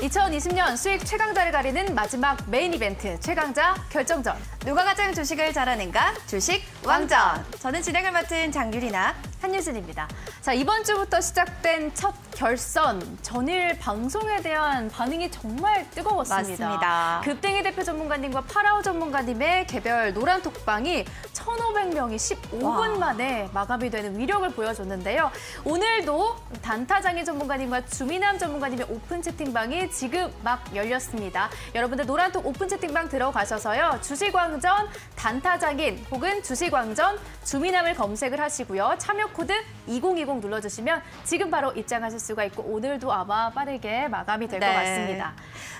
2020년 수익 최강자를 가리는 마지막 메인 이벤트 최강자 결정전. 누가 가장 주식을 잘하는가? 주식 왕전. 저는 진행을 맡은 장유리나 한유진입니다. 자, 이번 주부터 시작된 첫 결선 전일 방송에 대한 반응이 정말 뜨거웠습니다. 맞습니다. 급등이 대표 전문가님과 파라오 전문가님의 개별 노란톡방이 1,500명이 15분 만에 마감이 되는 위력을 보여줬는데요. 오늘도 단타장인 전문가님과 주미남 전문가님의 오픈 채팅방이 지금 막 열렸습니다. 여러분들 노란톡 오픈 채팅방 들어가셔서요. 주식왕전 단타장인 혹은 주식왕전 주미남을 검색을 하시고요. 참여 코드 2020 눌러주시면 지금 바로 입장하실 수가 있고 오늘도 아마 빠르게 마감이 될 것 같습니다.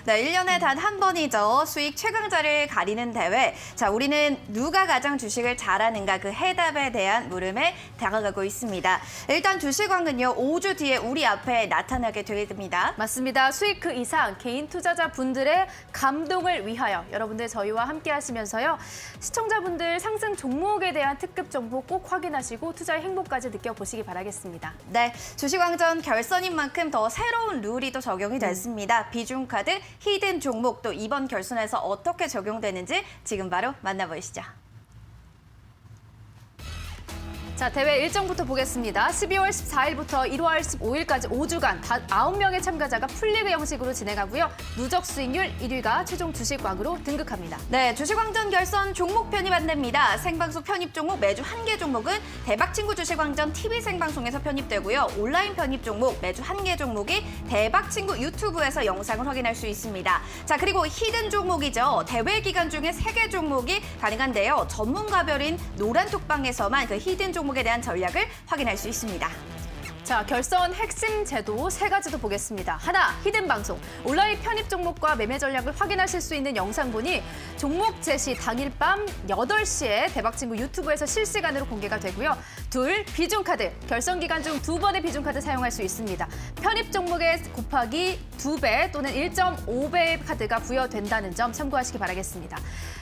네, 1년에 단 한 번이죠. 수익 최강자를 가리는 대회. 자, 우리는 누가 가장 주식을 잘하는가 그 해답에 대한 물음에 다가가고 있습니다. 일단 주식왕은요. 5주 뒤에 우리 앞에 나타나게 됩니다. 맞습니다. 수익 그 이상 개인 투자자분들의 감동을 위하여 여러분들 저희와 함께 하시면서요. 시청자분들 상승 종목에 대한 특급 정보 꼭 확인하시고 투자의 행복까지 느껴보시기 바라겠습니다. 네, 주식왕전 결선인 만큼 더 새로운 룰이 또 적용이 됐습니다. 비중카드, 히든 종목 또 이번 결선에서 어떻게 적용되는지 지금 바로 만나보시죠. 자, 대회 일정부터 보겠습니다. 12월 14일부터 1월 15일까지 5주간 9명의 참가자가 풀리그 형식으로 진행하고요. 누적 수익률 1위가 최종 주식왕으로 등극합니다. 네, 주식왕전 결선 종목 편입 안내입니다. 생방송 편입 종목 매주 1개 종목은 대박친구 주식왕전 TV 생방송에서 편입되고요. 온라인 편입 종목 매주 1개 종목이 대박친구 유튜브에서 영상을 확인할 수 있습니다. 자, 그리고 히든 종목이죠. 대회 기간 중에 3개 종목이 가능한데요. 전문가별인 노란톡방에서만 그 히든 종목에 대한 전략을 확인할 수 있습니다. 자, 결선 핵심 제도 3가지도 보겠습니다. 하나, 히든 방송. 온라인 편입 종목과 매매 전략을 확인하실 수 있는 영상본이 종목 제시 당일 밤 8시에 대박친구 유튜브에서 실시간으로 공개가 되고요. 둘, 비중카드. 결선 기간 중 2번의 비중카드 사용할 수 있습니다. 편입 종목에 곱하기 2배 또는 1.5배의 카드가 부여된다는 점 참고하시기 바라겠습니다.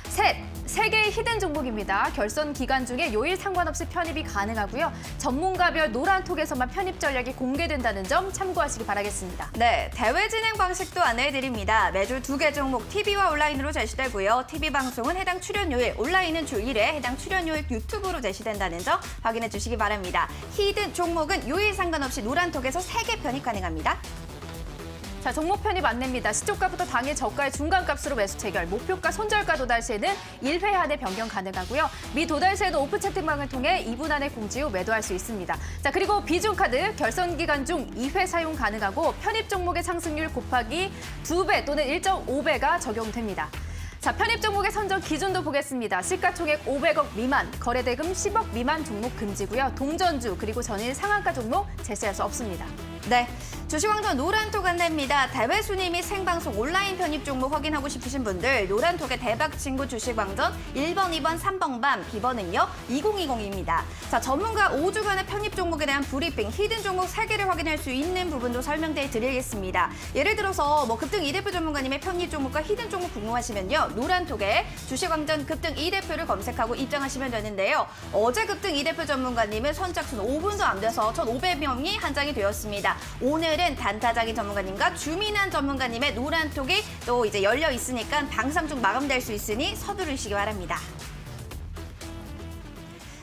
셋, 3개의 히든 종목입니다. 결선 기간 중에 요일 상관없이 편입이 가능하고요. 전문가별 노란톡에서만 편입 전략이 공개된다는 점 참고하시기 바라겠습니다. 네, 대회 진행 방식도 안내해드립니다. 매주 2개 종목 TV와 온라인으로 제시되고요. TV 방송은 해당 출연요일, 온라인은 주 1회 해당 출연요일 유튜브로 제시된다는 점 확인해 주시기 바랍니다. 히든 종목은 요일 상관없이 노란톡에서 3개 편입 가능합니다. 자, 종목 편입 안내입니다. 시초가부터 당일 저가의 중간값으로 매수 체결, 목표가 손절가 도달 시에는 1회 안에 변경 가능하고요. 미 도달 시에도 오픈 채팅방을 통해 2분 안에 공지 후 매도할 수 있습니다. 자, 그리고 비중카드 결선 기간 중 2회 사용 가능하고 편입 종목의 상승률 곱하기 2배 또는 1.5배가 적용됩니다. 자, 편입 종목의 선정 기준도 보겠습니다. 시가총액 500억 미만, 거래대금 10억 미만 종목 금지고요. 동전주 그리고 전일 상한가 종목 제시할 수 없습니다. 네, 주식왕전 노란톡 안내입니다. 대회 순위 및 생방송 온라인 편입 종목 확인하고 싶으신 분들 노란톡의 대박친구 주식왕전 1번, 2번, 3번 밤, B번은요 2020입니다. 자, 전문가 5주간의 편입 종목에 대한 브리핑, 히든 종목 3개를 확인할 수 있는 부분도 설명해 드리겠습니다. 예를 들어서 급등 2대표 전문가님의 편입 종목과 히든 종목 궁금하시면요. 노란톡에 주식왕전 급등 2대표를 검색하고 입장하시면 되는데요. 어제 급등 2대표 전문가님은 선착순 5분도 안 돼서 1,500명이 한장이 되었습니다. 오늘은 단타장인 전문가님과 주민한 전문가님의 노란톡이 또 이제 열려 있으니까 방송 중 마감될 수 있으니 서두르시기 바랍니다.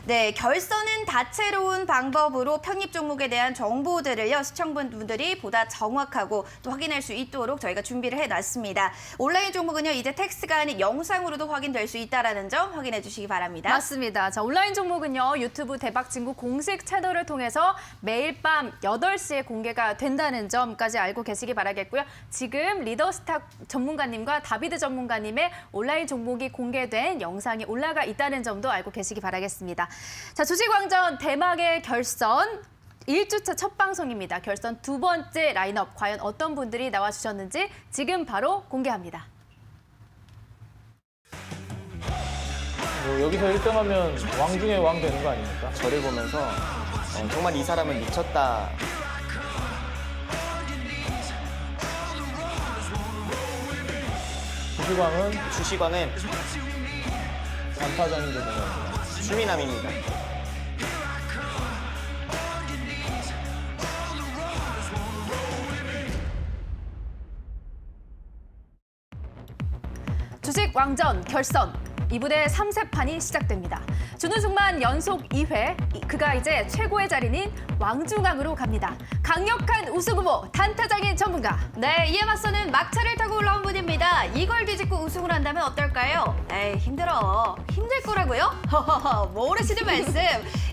네, 결선은 다채로운 방법으로 편입 종목에 대한 정보들을요, 시청자분들이 보다 정확하고 또 확인할 수 있도록 저희가 준비를 해놨습니다. 온라인 종목은요, 이제 텍스트가 아닌 영상으로도 확인될 수 있다는 점 확인해 주시기 바랍니다. 맞습니다. 자, 온라인 종목은요, 유튜브 대박친구 공식 채널을 통해서 매일 밤 8시에 공개가 된다는 점까지 알고 계시기 바라겠고요. 지금 리더스탁 전문가님과 다비드 전문가님의 온라인 종목이 공개된 영상이 올라가 있다는 점도 알고 계시기 바라겠습니다. 자, 주식왕전 대망의 결선 1주차 첫 방송입니다. 결선 2번째 라인업 과연 어떤 분들이 나와주셨는지 지금 바로 공개합니다. 여기서 1등하면 왕 중에 왕 되는 거 아닙니까? 저를 보면서 정말 이 사람은 미쳤다. 주식왕은 주식왕은 단타장인 전문가입니다. 주미남입니다. 주식 왕전 결선 2분의 3세판이 시작됩니다. 준우승만 연속 2회, 그가 이제 최고의 자리는 왕중왕으로 갑니다. 강력한 우승 후보 단타장인 전문가. 네, 이에 맞서는 막차를 타고 올라온 분입니다. 이걸 뒤집고 우승을 한다면 어떨까요? 에이, 힘들어. 힘들 거라고요? 허허허, 모르시는 말씀.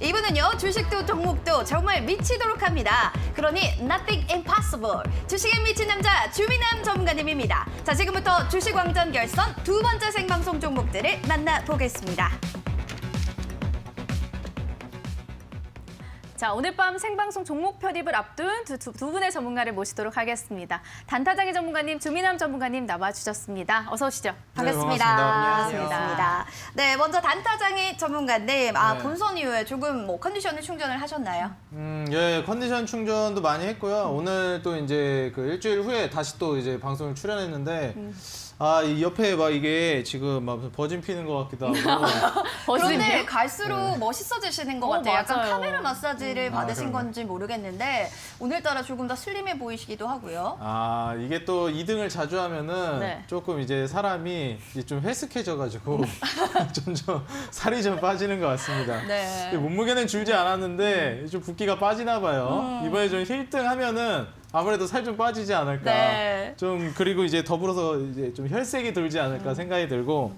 이분은요, 주식도 종목도 정말 미치도록 합니다. 그러니 nothing impossible. 주식에 미친 남자 주민남 전문가님입니다. 자, 지금부터 주식 왕전 결선 두 번째 생방송 종목들을 만나보겠습니다. 자, 오늘 밤 생방송 종목 편입을 앞둔 두 분의 전문가를 모시도록 하겠습니다. 단타장의 전문가님, 주민남 전문가님 나와주셨습니다. 어서 오시죠. 반갑습니다. 반갑습니다. 반갑습니다. 네, 먼저 단타장의 전문가님, 네. 본선 이후에 조금 컨디션을 충전을 하셨나요? 예, 컨디션 충전도 많이 했고요. 오늘 또 이제 그 일주일 후에 다시 또 이제 방송을 출연했는데, 이 옆에 막 이게 지금 막 버진 피는 것 같기도 하고. 그런데 갈수록 멋있어지시는 것 같아요. 약간 맞아요. 카메라 마사지를 받으신 그런가요? 건지 모르겠는데 오늘따라 조금 더 슬림해 보이시기도 하고요. 이게 또 2등을 자주 하면은 네. 조금 이제 사람이 이제 좀 헬스케져가지고 점점 살이 좀 빠지는 것 같습니다. 네. 몸무게는 줄지 않았는데 좀 붓기가 빠지나 봐요. 이번에 좀 힐등 하면은 아무래도 살 좀 빠지지 않을까. 네. 좀 그리고 이제 더불어서 이제 좀 혈색이 돌지 않을까 생각이 들고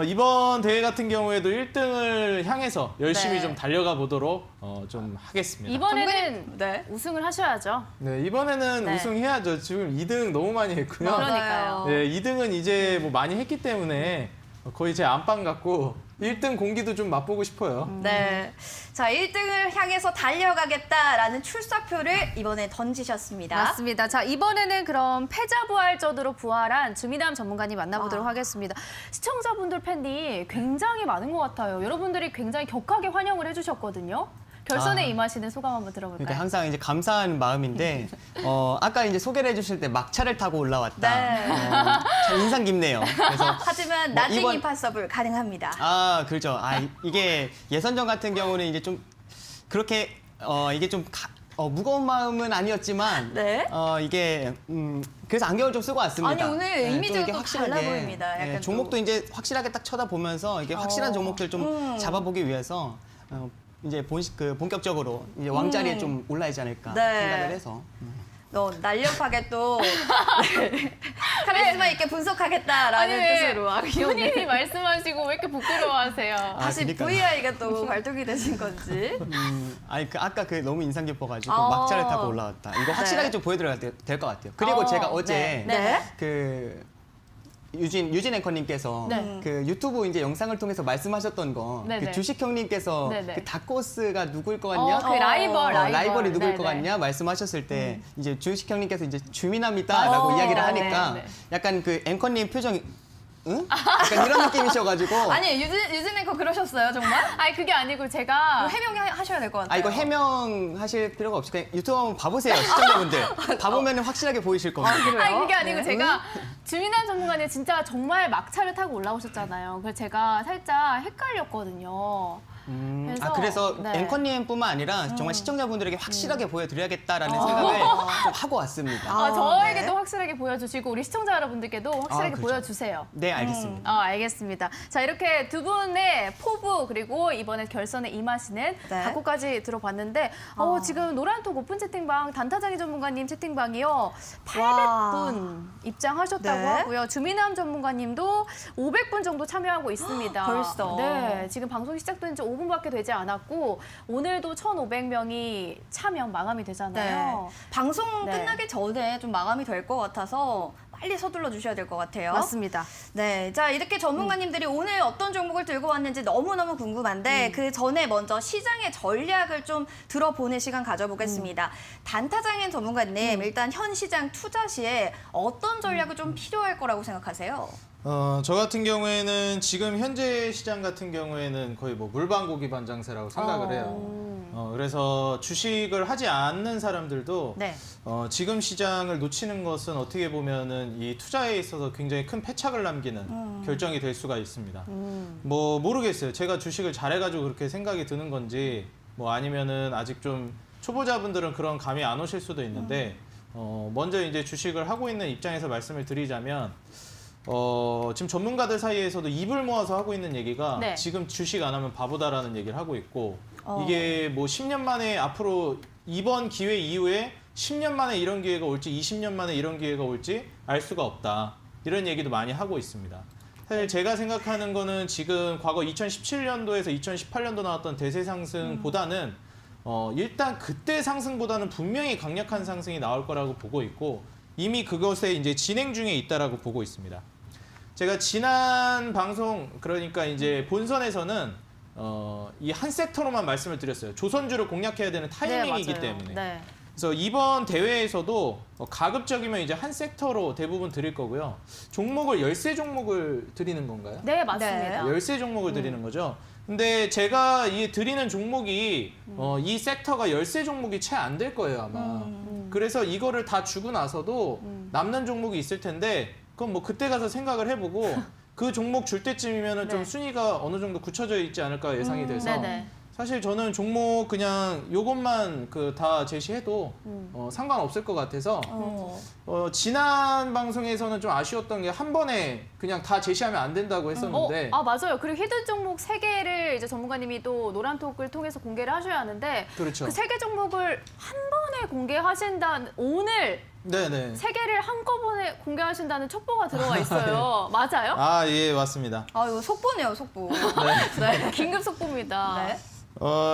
이번 대회 같은 경우에도 1등을 향해서 열심히 네. 좀 달려가 보도록 좀 하겠습니다. 이번에는 네. 우승을 하셔야죠. 네, 이번에는 네. 우승해야죠. 지금 2등 너무 많이 했고요. 그러니까요. 네, 2등은 이제 뭐 많이 했기 때문에 거의 제 안방 같고 1등 공기도 좀 맛보고 싶어요. 네. 자, 1등을 향해서 달려가겠다라는 출사표를 이번에 던지셨습니다. 맞습니다. 자, 이번에는 그럼 패자부활전으로 부활한 주민남 전문가님 만나보도록 하겠습니다. 시청자분들 팬이 굉장히 많은 것 같아요. 여러분들이 굉장히 격하게 환영을 해주셨거든요. 결선에 임하시는 소감 한번 들어볼까요? 그러니까 항상 이제 감사한 마음인데 아까 이제 소개를 해주실 때 막차를 타고 올라왔다. 네. 참 인상 깊네요. 그래서 하지만 뭐 nothing 이번- impossible 가능합니다. 그렇죠. 이게 예선전 같은 경우는 이제 좀 그렇게 이게 좀 무거운 마음은 아니었지만 네. 이게 그래서 안경을 좀 쓰고 왔습니다. 아니, 오늘 좀 이미지가 이게 또 확실하게, 달라 보입니다. 약간 또. 종목도 이제 확실하게 딱 쳐다보면서 이게 확실한 종목들 좀 잡아보기 위해서 이제 본격적으로 이제 왕자리에 좀 올라야지 않을까 네. 생각을 해서. 날렵하게 또 네. 카리스마 있게 분석하겠다라는 뜻으로 본인이 말씀하시고 왜 이렇게 부끄러워하세요? 다시 그러니까요. VI가 또 발동이 되신 건지. 아까 아. 너무 인상 깊어가지고 막차를 타고 올라왔다. 이거 확실하게 네. 좀 보여드려야 될 것 같아요. 그리고 제가 어제 네. 그 유진 앵커님께서 네. 그 유튜브 이제 영상을 통해서 말씀하셨던 거, 네네. 그 주식 형님께서 네네. 그 다코스가 누구일 것 같냐? 그 라이벌이 누구일 것 네네. 같냐 말씀하셨을 때 이제 주식 형님께서 이제 주민함이다라고 이야기를 하니까 네네. 약간 그 앵커님 표정이 응? 약간 이런 느낌이셔가지고 아니, 유진 앵커 그러셨어요, 정말? 아니 그게 아니고 제가 해명하셔야 될 것 같아요. 이거 해명하실 필요가 없이 그냥 유튜브 한번 봐보세요, 시청자분들. 봐보면 확실하게 보이실 겁니다. 그래요? 아니 그게 아니고 네. 제가 주민남 전문가님 진짜 정말 막차를 타고 올라오셨잖아요. 그래서 제가 살짝 헷갈렸거든요. 그래서 네. 앵커님뿐만 아니라 정말 시청자분들에게 확실하게 보여드려야겠다라는 생각을 좀 하고 왔습니다. 저에게도 네. 확실하게 보여주시고 우리 시청자 여러분들께도 확실하게 그렇죠. 보여주세요. 네, 알겠습니다. 알겠습니다. 자, 이렇게 두 분의 포부 그리고 이번에 결선에 임하시는 네. 각오까지 들어봤는데 지금 노란톡 오픈 채팅방 단타장의 전문가님 채팅방이요. 800분 입장하셨다고 네. 하고요. 주민남 전문가님도 500분 정도 참여하고 있습니다. 벌써? 네, 지금 방송이 시작된 지 5분밖에 되지 않았고 오늘도 1,500명이 참여 마감이 되잖아요. 방송 네. 끝나기 전에 좀 마감이 될 것 같아서 빨리 서둘러 주셔야 될 것 같아요. 맞습니다. 네, 자 이렇게 전문가님들이 오늘 어떤 종목을 들고 왔는지 너무너무 궁금한데 그 전에 먼저 시장의 전략을 좀 들어보는 시간 가져보겠습니다. 단타장인 전문가님, 일단 현 시장 투자 시에 어떤 전략이 좀 필요할 거라고 생각하세요? 저 같은 경우에는 지금 현재 시장 같은 경우에는 거의 뭐 물방고기 반장세라고 생각을 해요. 그래서 주식을 하지 않는 사람들도 네. 지금 시장을 놓치는 것은 어떻게 보면은 이 투자에 있어서 굉장히 큰 패착을 남기는 결정이 될 수가 있습니다. 뭐 모르겠어요. 제가 주식을 잘해가지고 그렇게 생각이 드는 건지 뭐 아니면은 아직 좀 초보자분들은 그런 감이 안 오실 수도 있는데 먼저 이제 주식을 하고 있는 입장에서 말씀을 드리자면 지금 전문가들 사이에서도 입을 모아서 하고 있는 얘기가 네. 지금 주식 안 하면 바보다라는 얘기를 하고 있고 이게 뭐 10년 만에 앞으로 이번 기회 이후에 10년 만에 이런 기회가 올지 20년 만에 이런 기회가 올지 알 수가 없다. 이런 얘기도 많이 하고 있습니다. 사실 제가 생각하는 거는 지금 과거 2017년도에서 2018년도 나왔던 대세 상승보다는 일단 그때 상승보다는 분명히 강력한 상승이 나올 거라고 보고 있고 이미 그것에 이제 진행 중에 있다라고 보고 있습니다. 제가 지난 방송 그러니까 이제 본선에서는 이 한 섹터로만 말씀을 드렸어요. 조선주를 공략해야 되는 타이밍이기 맞아요. 때문에. 네. 그래서 이번 대회에서도 가급적이면 이제 한 섹터로 대부분 드릴 거고요. 종목을 13종목을 드리는 건가요? 네, 맞습니다. 13종목을 드리는 거죠. 근데 제가 이 드리는 종목이 이 섹터가 13종목이 채 안 될 거예요, 아마. 그래서 이거를 다 주고 나서도 남는 종목이 있을 텐데 그건 뭐 그때 가서 생각을 해보고 그 종목 줄 때쯤이면은 좀 네. 순위가 어느 정도 굳혀져 있지 않을까 예상이 돼서 네네. 사실 저는 종목 그냥 요것만 그 다 제시해도 상관없을 것 같아서 지난 방송에서는 좀 아쉬웠던 게 한 번에 그냥 다 제시하면 안 된다고 했었는데 맞아요. 그리고 히든 종목 3개를 이제 전문가님이 또 노란톡을 통해서 공개를 하셔야 하는데 그렇죠. 그 3개 종목을 한 번에 공개하신다는 오늘 네네. 3개를 한꺼번에 공개하신다는 첩보가 들어와 있어요. 맞아요? 아, 예, 맞습니다. 아, 이거 속보네요, 속보. 네. 긴급 속보입니다. 네.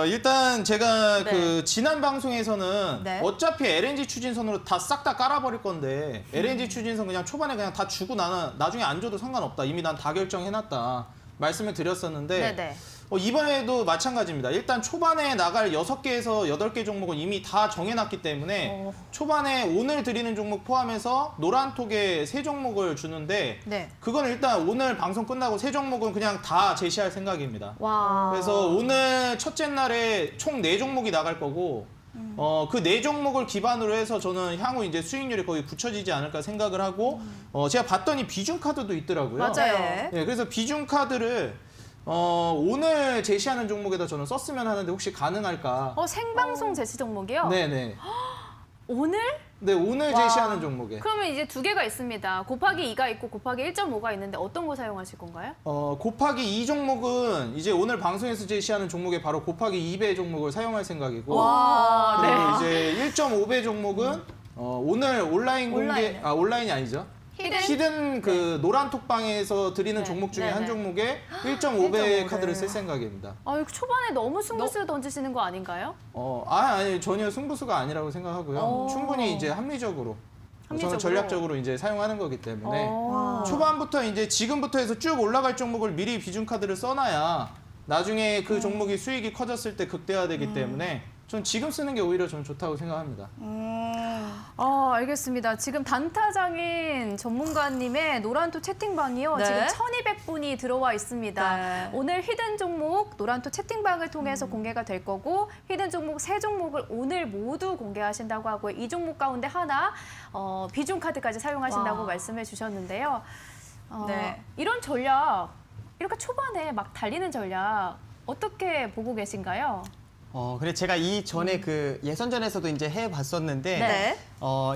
일단 제가 네. 그 지난 방송에서는 네. 어차피 LNG 추진선으로 다 싹 다 깔아버릴 건데 LNG 추진선 그냥 초반에 그냥 다 주고 나중에 안 줘도 상관없다. 이미 난 다 결정해놨다. 말씀을 드렸었는데 네네. 이번에도 마찬가지입니다. 일단 초반에 나갈 6개에서 8개 종목은 이미 다 정해놨기 때문에 초반에 오늘 드리는 종목 포함해서 노란톡에 3종목을 주는데 네. 그건 일단 오늘 방송 끝나고 3종목은 그냥 다 제시할 생각입니다. 와. 그래서 오늘 첫째 날에 총 4종목이 나갈 거고 그 4종목을 기반으로 해서 저는 향후 이제 수익률이 거의 굳혀지지 않을까 생각을 하고 제가 봤더니 비중 카드도 있더라고요. 맞아요. 네. 네, 그래서 비중 카드를 오늘 제시하는 종목에다 저는 썼으면 하는데 혹시 가능할까? 생방송 제시 종목이요? 네네. 오늘? 네, 오늘 와. 제시하는 종목에. 그러면 이제 2개가 있습니다. 곱하기 2가 있고 곱하기 1.5가 있는데 어떤 거 사용하실 건가요? 곱하기 2 종목은 이제 오늘 방송에서 제시하는 종목에 바로 곱하기 2배 종목을 사용할 생각이고 와, 그리고 이제 1.5배 종목은 오늘 온라인 공개 온라인이네. 온라인이 아니죠. 히든 그 노란톡방에서 드리는 네, 종목 중에 네, 한 네. 종목에 1.5배 1.5배. 카드를 쓸 생각입니다. 이거 초반에 너무 승부수 던지시는 거 아닌가요? 아니 전혀 승부수가 아니라고 생각하고요. 충분히 이제 합리적으로. 합리적으로. 저는 전략적으로 이제 사용하는 거기 때문에 와. 초반부터 이제 지금부터 해서 쭉 올라갈 종목을 미리 비중 카드를 써놔야 나중에 그 종목이 수익이 커졌을 때 극대화되기 때문에 전 지금 쓰는 게 오히려 좀 좋다고 생각합니다. 알겠습니다. 지금 단타장인 전문가님의 노란토 채팅방이요. 네. 지금 1,200분이 들어와 있습니다. 네. 오늘 히든 종목 노란토 채팅방을 통해서 공개가 될 거고 히든 종목 3종목을 오늘 모두 공개하신다고 하고요. 이 종목 가운데 하나 비중 카드까지 사용하신다고 와. 말씀해 주셨는데요. 네. 이런 전략, 이렇게 초반에 막 달리는 전략 어떻게 보고 계신가요? 그래 제가 이 전에 그 예선전에서도 이제 해봤었는데 네.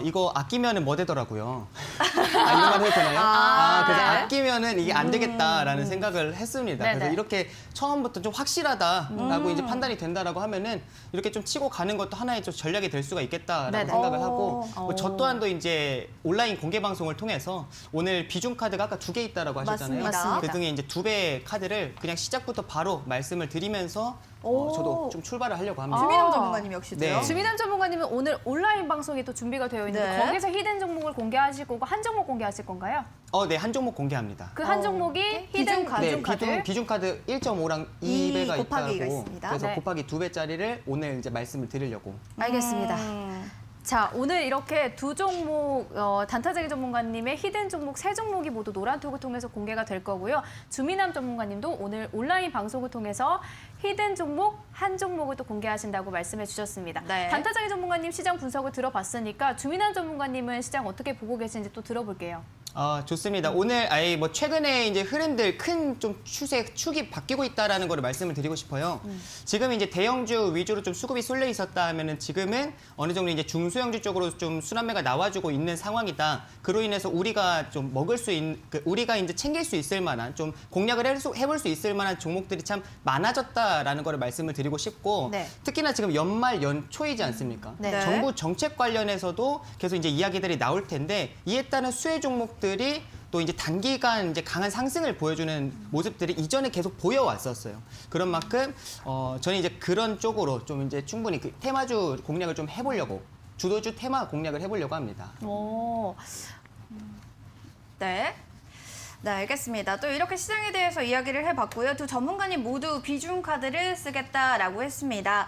이거 아끼면은 뭐 되더라고요. 이런 말 해도 되나요? 그래서 네. 아끼면은 이게 안 되겠다라는 생각을 했습니다. 네네. 그래서 이렇게 처음부터 좀 확실하다라고 이제 판단이 된다라고 하면은 이렇게 좀 치고 가는 것도 하나의 좀 전략이 될 수가 있겠다라고 네네. 생각을 하고 오. 저 또한도 이제 온라인 공개 방송을 통해서 오늘 비중 카드가 아까 2개 있다라고 하셨잖아요. 맞습니다. 그 중에 이제 2배 카드를 그냥 시작부터 바로 말씀을 드리면서 저도 좀 출발을 하려고 합니다. 주민호 전문가님 역시도요. 네. 주민남 전문가님은 오늘 온라인 방송이 또 준비가 되어 있는데 네. 거기서 히든 종목을 공개하실 거고 한 종목 공개하실 건가요? 네, 한 종목 공개합니다. 그 한 종목이 비중 히든 카드. 비중 카드. 비중 카드 1.5랑 2배가 곱하기 있다고. 2가 있습니다. 그래서 네. 곱하기 2배짜리를 오늘 이제 말씀을 드리려고. 알겠습니다. 자, 오늘 이렇게 두 종목 단타쟁이 전문가님의 히든 종목 3종목이 모두 노란톡을 통해서 공개가 될 거고요. 주민남 전문가님도 오늘 온라인 방송을 통해서 히든 종목 한 종목을 또 공개하신다고 말씀해 주셨습니다. 네. 단타쟁이 전문가님 시장 분석을 들어봤으니까 주민남 전문가님은 시장 어떻게 보고 계신지 또 들어볼게요. 좋습니다. 오늘 아예 뭐 최근에 이제 흐름들 큰 좀 축이 바뀌고 있다라는 거를 말씀을 드리고 싶어요. 지금 이제 대형주 위주로 좀 수급이 쏠려 있었다 하면은 지금은 어느 정도 이제 중소형주 쪽으로 좀 순환매가 나와주고 있는 상황이다. 그로 인해서 우리가 좀 먹을 수 있는, 우리가 이제 챙길 수 있을 만한 좀 공략을 해볼 수 있을 만한 종목들이 참 많아졌다라는 거를 말씀을 드리고 싶고 네. 특히나 지금 연말 연초이지 않습니까? 네. 정부 정책 관련해서도 계속 이제 이야기들이 나올 텐데 이에 따른 수혜 종목들이 또 이제 단기간 이제 강한 상승을 보여주는 모습들이 이전에 계속 보여왔었어요. 그런 만큼 저는 이제 그런 쪽으로 좀 이제 충분히 그 테마주 공략을 좀 해보려고 주도주 테마 공략을 해보려고 합니다. 오, 네. 네, 알겠습니다. 또 이렇게 시장에 대해서 이야기를 해봤고요. 두 전문가님 모두 비중 카드를 쓰겠다라고 했습니다.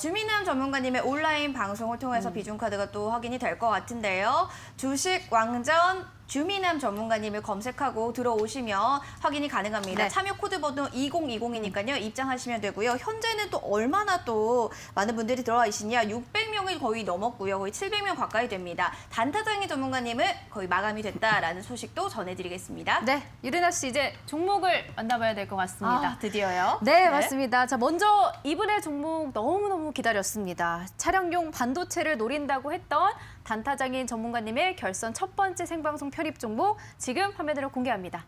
주민남 전문가님의 온라인 방송을 통해서 비중 카드가 또 확인이 될 것 같은데요. 주식 왕전 주민남 전문가님을 검색하고 들어오시면 확인이 가능합니다. 네. 참여 코드 번호 2020이니까요. 입장하시면 되고요. 현재는 또 얼마나 또 많은 분들이 들어와 계시냐. 600명이 거의 넘었고요. 거의 700명 가까이 됩니다. 단타장의 전문가님은 거의 마감이 됐다라는 소식도 전해드리겠습니다. 네, 유리나 씨 이제 종목을 만나봐야 될 것 같습니다. 드디어요. 네, 맞습니다. 자, 먼저 이분의 종목 너무너무 기다렸습니다. 차량용 반도체를 노린다고 했던 단타장인 전문가님의 결선 첫 번째 생방송 편입 종목 지금 화면으로 공개합니다.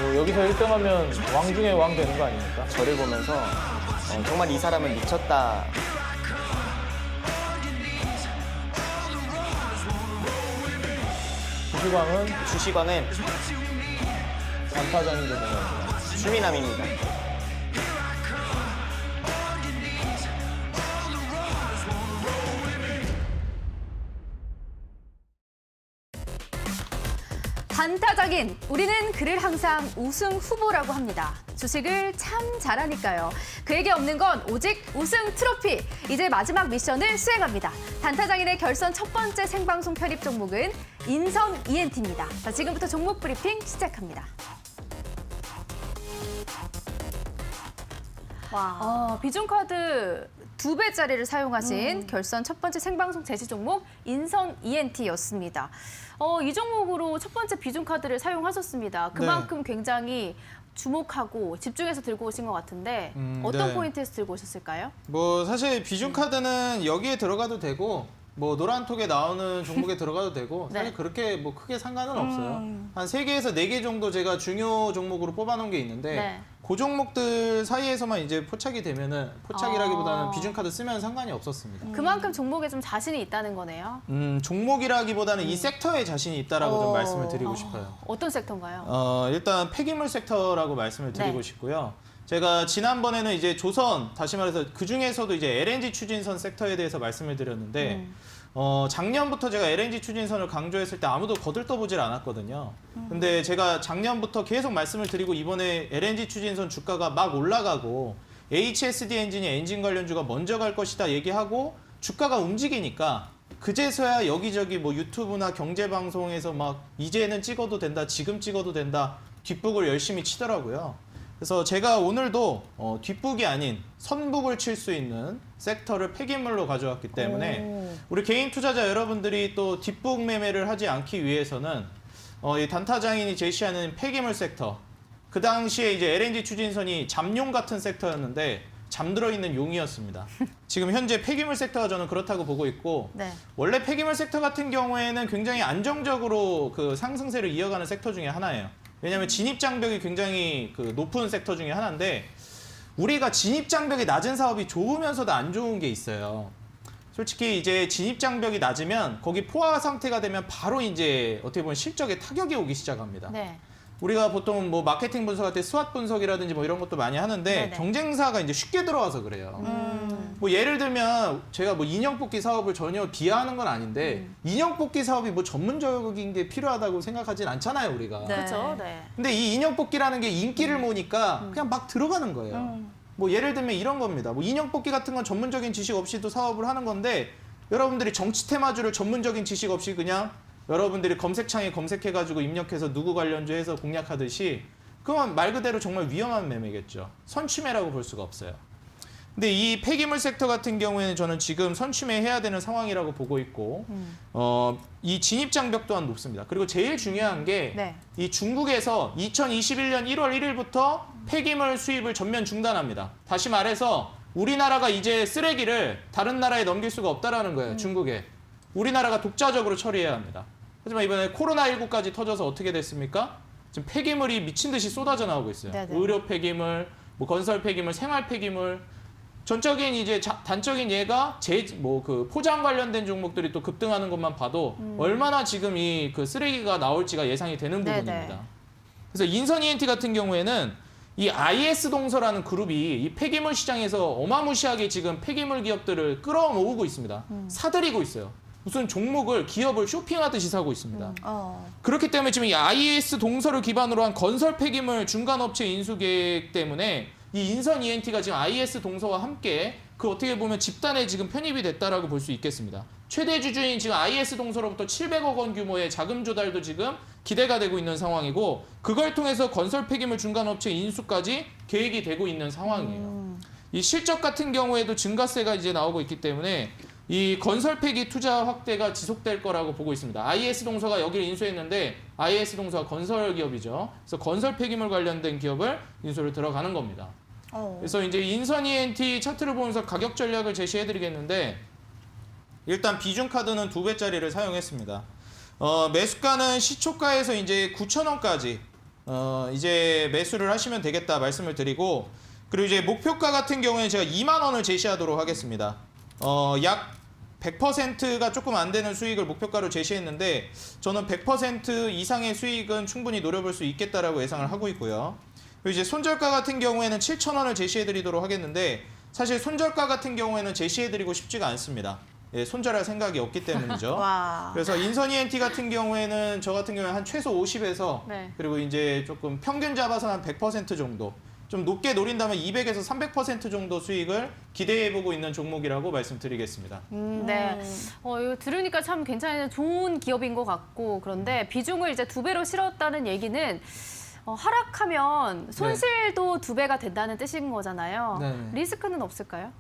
뭐 여기서 1등하면 왕 중에 왕 되는 거 아닙니까? 저를 보면서 정말 이 사람은 미쳤다. 주식왕은 단타장인데 뭐가 주민남입니다. 단타장인 우리는 그를 항상 우승 후보라고 합니다. 주식을 참 잘하니까요. 그에게 없는 건 오직 우승 트로피. 이제 마지막 미션을 수행합니다. 단타장인의 결선 첫 번째 생방송 편입 종목은 인성 ENT입니다. 자, 지금부터 종목 브리핑 시작합니다. 와. 비중카드 2배짜리를 사용하신 결선 첫 번째 생방송 제시 종목 인성 ENT였습니다. 이 종목으로 첫 번째 비중카드를 사용하셨습니다. 그만큼 굉장히 주목하고 집중해서 들고 오신 것 같은데 어떤 네. 포인트에서 들고 오셨을까요? 뭐 사실 비중 카드는 여기에 들어가도 되고 뭐 노란톡에 나오는 종목에 들어가도 되고 사실 네. 그렇게 뭐 크게 상관은 없어요. 한 3개에서 4개 정도 제가 중요 종목으로 뽑아놓은 게 있는데 네. 그 종목들 사이에서만 이제 포착이 되면은 포착이라기보다는 아. 비중 카드 쓰면 상관이 없었습니다. 그만큼 종목에 좀 자신이 있다는 거네요. 종목이라기보다는 이 섹터에 자신이 있다라고 좀 어. 말씀을 드리고 싶어요. 어떤 섹터인가요? 일단 폐기물 섹터라고 말씀을 드리고 네. 싶고요. 제가 지난번에는 이제 조선, 다시 말해서 그 중에서도 이제 LNG 추진선 섹터에 대해서 말씀을 드렸는데, 작년부터 제가 LNG 추진선을 강조했을 때 아무도 거들떠보질 않았거든요. 근데 제가 작년부터 계속 말씀을 드리고 이번에 LNG 추진선 주가가 막 올라가고 HSD 엔진이 엔진 관련주가 먼저 갈 것이다 얘기하고 주가가 움직이니까 그제서야 여기저기 뭐 유튜브나 경제방송에서 막 이제는 찍어도 된다, 지금 찍어도 된다, 뒷북을 열심히 치더라고요. 그래서 제가 오늘도 뒷북이 아닌 선북을 칠 수 있는 섹터를 폐기물로 가져왔기 때문에 우리 개인 투자자 여러분들이 또 뒷북 매매를 하지 않기 위해서는 이 단타장인이 제시하는 폐기물 섹터, 그 당시에 이제 LNG 추진선이 잠용 같은 섹터였는데 잠들어 있는 용이었습니다. 지금 현재 폐기물 섹터가 저는 그렇다고 보고 있고 네. 원래 폐기물 섹터 같은 경우에는 굉장히 안정적으로 그 상승세를 이어가는 섹터 중에 하나예요. 왜냐하면 진입 장벽이 굉장히 그 높은 섹터 중에 하나인데 우리가 진입 장벽이 낮은 사업이 좋으면서도 안 좋은 게 있어요. 솔직히 이제 진입 장벽이 낮으면 거기 포화 상태가 되면 바로 이제 어떻게 보면 실적에 타격이 오기 시작합니다. 네. 우리가 보통 뭐 마케팅 분석할 때 스왓 분석이라든지 뭐 이런 것도 많이 하는데 네네. 경쟁사가 이제 쉽게 들어와서 그래요. 뭐 예를 들면 제가 뭐 인형 뽑기 사업을 전혀 비하하는 건 아닌데 인형 뽑기 사업이 뭐 전문적인 게 필요하다고 생각하진 않잖아요, 우리가. 네. 그렇죠. 네. 근데 이 인형 뽑기라는 게 인기를 모으니까 그냥 막 들어가는 거예요. 뭐 예를 들면 이런 겁니다. 뭐 인형 뽑기 같은 건 전문적인 지식 없이도 사업을 하는 건데 여러분들이 정치 테마주를 전문적인 지식 없이 그냥 여러분들이 검색창에 검색해가지고 입력해서 누구 관련주 해서 공략하듯이 그건 말 그대로 정말 위험한 매매겠죠. 선취매라고 볼 수가 없어요. 근데 이 폐기물 섹터 같은 경우에는 저는 지금 선취매해야 되는 상황이라고 보고 있고 이 진입 장벽 또한 높습니다. 그리고 제일 중요한 게 이 네. 중국에서 2021년 1월 1일부터 폐기물 수입을 전면 중단합니다. 다시 말해서 우리나라가 이제 쓰레기를 다른 나라에 넘길 수가 없다라는 거예요. 중국에. 우리나라가 독자적으로 처리해야 합니다. 하지만 이번에 코로나19까지 터져서 어떻게 됐습니까? 지금 폐기물이 미친 듯이 쏟아져 나오고 있어요. 네네. 의료 폐기물, 뭐 건설 폐기물, 생활 폐기물. 전적인 이제 단적인 예가 그 포장 관련된 종목들이 또 급등하는 것만 봐도 얼마나 지금 이 그 쓰레기가 나올지가 예상이 되는 네네. 부분입니다. 그래서 인선 ENT 같은 경우에는 이 IS 동서라는 그룹이 이 폐기물 시장에서 어마무시하게 지금 폐기물 기업들을 끌어모으고 있습니다. 사들이고 있어요. 무슨 종목을 기업을 쇼핑하듯이 사고 있습니다. 그렇기 때문에 지금 이 IS 동서를 기반으로 한 건설 폐기물 중간업체 인수 계획 때문에 이 인선 ENT가 지금 IS 동서와 함께 그 어떻게 보면 집단에 지금 편입이 됐다라고 볼 수 있겠습니다. 최대 주주인 지금 IS 동서로부터 700억 원 규모의 자금 조달도 지금 기대가 되고 있는 상황이고 그걸 통해서 건설 폐기물 중간업체 인수까지 계획이 되고 있는 상황이에요. 이 실적 같은 경우에도 증가세가 이제 나오고 있기 때문에 이 건설 폐기 투자 확대가 지속될 거라고 보고 있습니다. IS 동서가 여기를 인수했는데 IS 동서가 건설 기업이죠. 그래서 건설 폐기물 관련된 기업을 인수를 들어가는 겁니다. 그래서 이제 인선 ENT 차트를 보면서 가격 전략을 제시해 드리겠는데 일단 비중 카드는 2배짜리를 사용했습니다. 매수가는 시초가에서 이제 9,000원까지 이제 매수를 하시면 되겠다 말씀을 드리고 그리고 이제 목표가 같은 경우에는 제가 2만 원을 제시하도록 하겠습니다. 약 100%가 조금 안 되는 수익을 목표가로 제시했는데 저는 100% 이상의 수익은 충분히 노려볼 수 있겠다라고 예상을 하고 있고요. 그리고 이제 손절가 같은 경우에는 7,000원을 제시해드리도록 하겠는데 사실 손절가 같은 경우에는 제시해드리고 싶지가 않습니다. 예, 손절할 생각이 없기 때문이죠. 와. 그래서 인선 ENT 같은 경우에는 저 같은 경우에 한 최소 50에서 네. 그리고 이제 조금 평균 잡아서 한 100% 정도 좀 높게 노린다면 200에서 300% 정도 수익을 기대해보고 있는 종목이라고 말씀드리겠습니다. 네. 이거 들으니까 참 괜찮은 좋은 기업인 것 같고 그런데 비중을 이제 2배로 실었다는 얘기는 하락하면 손실도 2배가 된다는 뜻인 거잖아요. 네네. 리스크는 없을까요?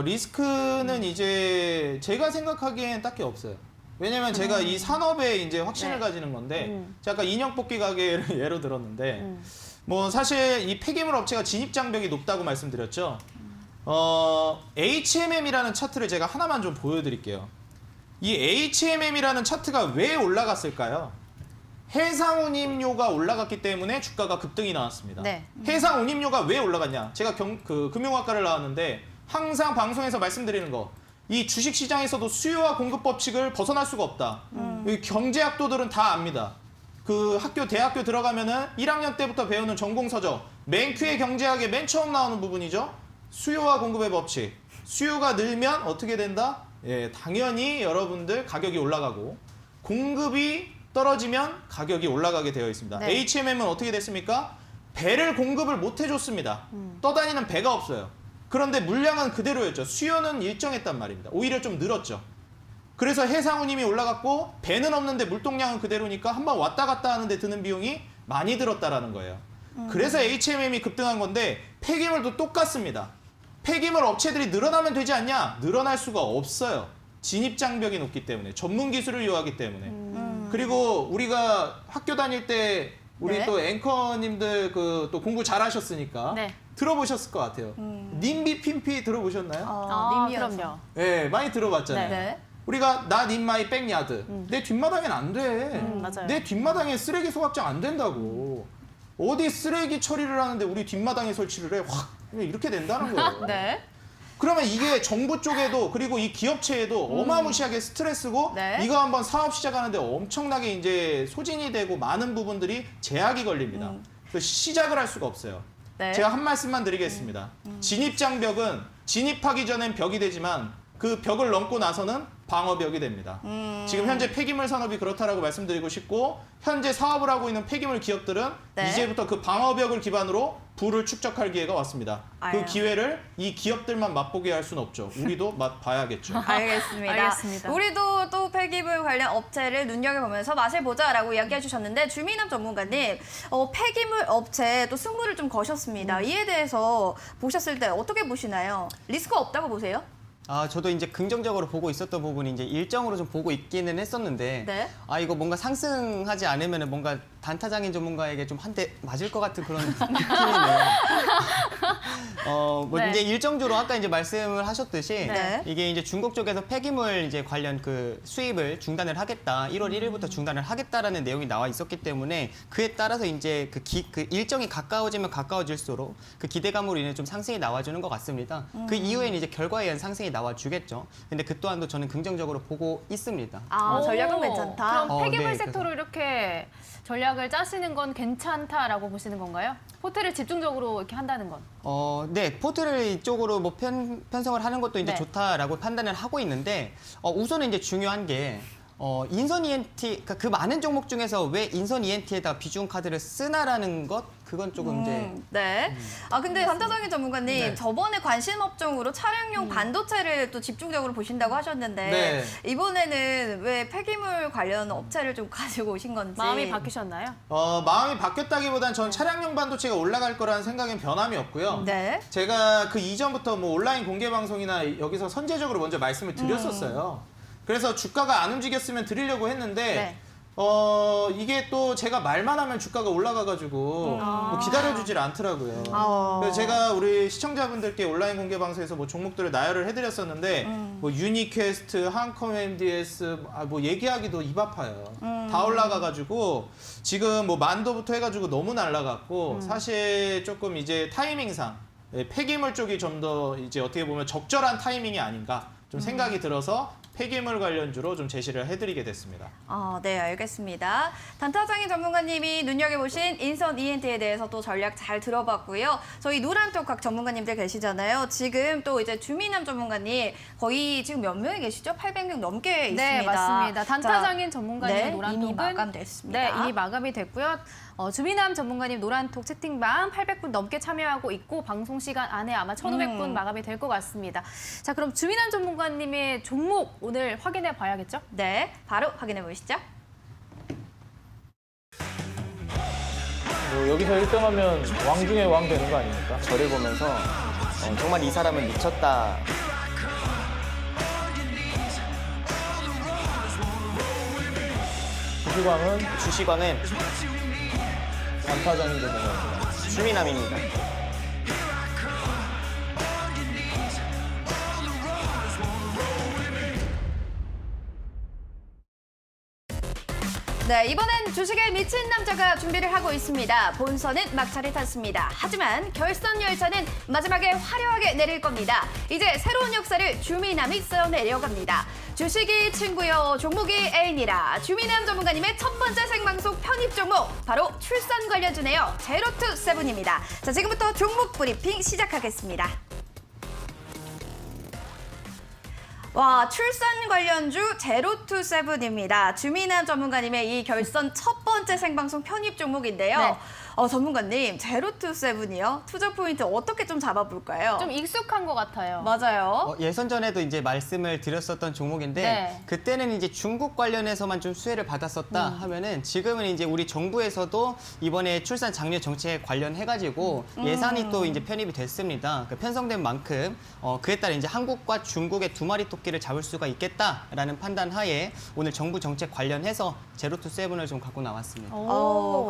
리스크는 이제 제가 생각하기엔 딱히 없어요. 왜냐면 제가 이 산업에 이제 확신을 네. 가지는 건데 제가 아까 인형 뽑기 가게를 예로 들었는데 뭐 사실 이 폐기물 업체가 진입 장벽이 높다고 말씀드렸죠. HMM이라는 차트를 제가 하나만 좀 보여드릴게요. 이 HMM이라는 차트가 왜 올라갔을까요? 해상운임료가 올라갔기 때문에 주가가 급등이 나왔습니다. 네. 해상운임료가 왜 올라갔냐? 제가 금융학과를 나왔는데 항상 방송에서 말씀드리는 거. 이 주식시장에서도 수요와 공급 법칙을 벗어날 수가 없다. 이 경제학도들은 다 압니다. 그 대학교 들어가면은 1학년 때부터 배우는 전공서적. 맨 큐의 경제학의 맨 처음 나오는 부분이죠. 수요와 공급의 법칙. 수요가 늘면 어떻게 된다? 예, 당연히 여러분들 가격이 올라가고 공급이 떨어지면 가격이 올라가게 되어 있습니다. 네. HMM은 어떻게 됐습니까? 배를 공급을 못 해줬습니다. 떠다니는 배가 없어요. 그런데 물량은 그대로였죠. 수요는 일정했단 말입니다. 오히려 좀 늘었죠. 그래서 해상운임이 올라갔고 배는 없는데 물동량은 그대로니까 한번 왔다 갔다 하는데 드는 비용이 많이 들었다라는 거예요. 그래서 HMM이 급등한 건데 폐기물도 똑같습니다. 폐기물 업체들이 늘어나면 되지 않냐? 늘어날 수가 없어요. 진입 장벽이 높기 때문에 전문 기술을 요하기 때문에. 그리고 우리가 학교 다닐 때 우리 네. 또 앵커님들 그 또 공부 잘하셨으니까 네. 들어보셨을 것 같아요. 님비 핀피 들어보셨나요? 님이어서. 그럼요. 네, 많이 들어봤잖아요. 네. 우리가 나 님마이 백야드. 내 뒷마당엔 안 돼. 맞아요. 내 뒷마당에 쓰레기 소각장 안 된다고. 어디 쓰레기 처리를 하는데 우리 뒷마당에 설치를 해. 확 그냥 이렇게 된다는 거예요. 네. 그러면 이게 정부 쪽에도 그리고 이 기업체에도 어마무시하게 스트레스고 네. 이거 한번 사업 시작하는데 엄청나게 이제 소진이 되고 많은 부분들이 제약이 걸립니다. 그래서 시작을 할 수가 없어요. 네. 제가 한 말씀만 드리겠습니다. 진입 장벽은 진입하기 전엔 벽이 되지만 그 벽을 넘고 나서는 방어벽이 됩니다. 지금 현재 폐기물 산업이 그렇다라고 말씀드리고 싶고 현재 사업을 하고 있는 폐기물 기업들은 네. 이제부터 그 방어벽을 기반으로 부를 축적할 기회가 왔습니다. 아유. 그 기회를 이 기업들만 맛보게 할 수는 없죠. 우리도 맛봐야겠죠. 알겠습니다. 알겠습니다. 우리도 또 폐기물 관련 업체를 눈여겨보면서 맛을 보자라고 이야기해 주셨는데 주민남 전문가님, 폐기물 업체 또 승부를 좀 거셨습니다. 이에 대해서 보셨을 때 어떻게 보시나요? 리스크가 없다고 보세요? 저도 이제 긍정적으로 보고 있었던 부분이 이제 일정으로 좀 보고 있기는 했었는데, 네. 이거 뭔가 상승하지 않으면 뭔가 단타장인 전문가에게 좀 한 대 맞을 것 같은 그런 느낌이네요. 네. 이제 일정적으로 아까 이제 말씀을 하셨듯이 네. 이게 이제 중국 쪽에서 폐기물 이제 관련 그 수입을 중단을 하겠다, 1월 1일부터 중단을 하겠다라는 내용이 나와 있었기 때문에 그에 따라서 이제 그 일정이 가까워지면 가까워질수록 그 기대감으로 인해 좀 상승이 나와주는 것 같습니다. 그 이후에는 이제 결과에 의한 상승이 나와주겠죠. 근데 그 또한도 저는 긍정적으로 보고 있습니다. 전략은 오, 괜찮다. 그럼 폐기물 네, 색토로 이렇게 전략을 짜시는 건 괜찮다라고 보시는 건가요? 포트를 집중적으로 이렇게 한다는 건. 네, 포트를 이쪽으로 뭐 편성을 하는 것도 이제 네. 좋다라고 판단을 하고 있는데, 우선은 이제 중요한 게, 인선 ENT, 그러니까 그 많은 종목 중에서 왜 인선 ENT에다 비중 카드를 쓰나라는 것, 그건 조금 이제 네. 근데 단타장인 전문가님, 네. 저번에 관심 업종으로 차량용 반도체를 또 집중적으로 보신다고 하셨는데 네. 이번에는 왜 폐기물 관련 업체를 좀 가지고 오신 건지. 마음이 바뀌셨나요? 마음이 바뀌었다기보단 전 차량용 반도체가 올라갈 거라는 생각엔 변함이 없고요. 네. 제가 그 이전부터 뭐 온라인 공개 방송이나 여기서 선제적으로 먼저 말씀을 드렸었어요. 그래서 주가가 안 움직였으면 드리려고 했는데 네. 이게 또 제가 말만 하면 주가가 올라가가지고 뭐 기다려주질 않더라고요. 그래서 제가 우리 시청자분들께 온라인 공개 방송에서 뭐 종목들을 나열을 해드렸었는데 뭐 유니퀘스트, 한컴 MDS 뭐 얘기하기도 입 아파요. 다 올라가가지고 지금 뭐 만도부터 해가지고 너무 날라갔고 사실 조금 이제 타이밍상 폐기물 쪽이 좀 더 이제 어떻게 보면 적절한 타이밍이 아닌가 좀 생각이 들어서 폐기물 관련주로 좀 제시를 해드리게 됐습니다. 네, 알겠습니다. 단타장인 전문가님이 눈여겨보신 인선 ENT에 대해서 또 전략 잘 들어봤고요. 저희 노란톡 각 전문가님들 계시잖아요. 지금 또 이제 주민남 전문가님 거의 지금 몇 명이 계시죠? 800명 넘게 있습니다. 네, 맞습니다. 단타장인 자, 전문가님의 네, 노란톡은 이미 마감됐습니다. 네, 이미 마감이 됐고요. 주민남 전문가님 노란톡 채팅방 800분 넘게 참여하고 있고 방송 시간 안에 아마 1,500분 마감이 될 것 같습니다. 자, 그럼 주민남 전문가님의 종목 오늘 확인해 봐야겠죠? 네, 바로 확인해 보시죠. 뭐 여기서 1등하면 왕 중에 왕 되는 거 아닙니까? 저를 보면서 정말 이 사람은 미쳤다. 주시광은 주식왕은 단타장인 전문가입니다. 주민남입니다. 네, 이번엔 주식에 미친 남자가 준비를 하고 있습니다. 본선은 막차를 탔습니다. 하지만 결선 열차는 마지막에 화려하게 내릴 겁니다. 이제 새로운 역사를 주민남이 써내려갑니다. 주식이 친구여 종목이 애인이라 주민남 전문가님의 첫 번째 생방송 편입 종목 바로 출산 관련주네요. 제로투 세븐입니다. 자, 지금부터 종목 브리핑 시작하겠습니다. 와, 출산 관련주 제로투세븐입니다. 주민남 전문가님의 이 결선 첫 번째 생방송 편입 종목인데요. 네. 전문가님, 제로투세븐이요? 투자 포인트 어떻게 좀 잡아볼까요? 좀 익숙한 것 같아요. 맞아요. 예선전에도 이제 말씀을 드렸었던 종목인데 네. 그때는 이제 중국 관련해서만 좀 수혜를 받았었다 하면은 지금은 이제 우리 정부에서도 이번에 출산 장려 정책 관련해가지고 예산이 또 이제 편입이 됐습니다. 그 편성된 만큼 그에 따라 이제 한국과 중국의 두 마리 토끼를 잡을 수가 있겠다라는 판단 하에 오늘 정부 정책 관련해서 제로투세븐을 좀 갖고 나왔습니다.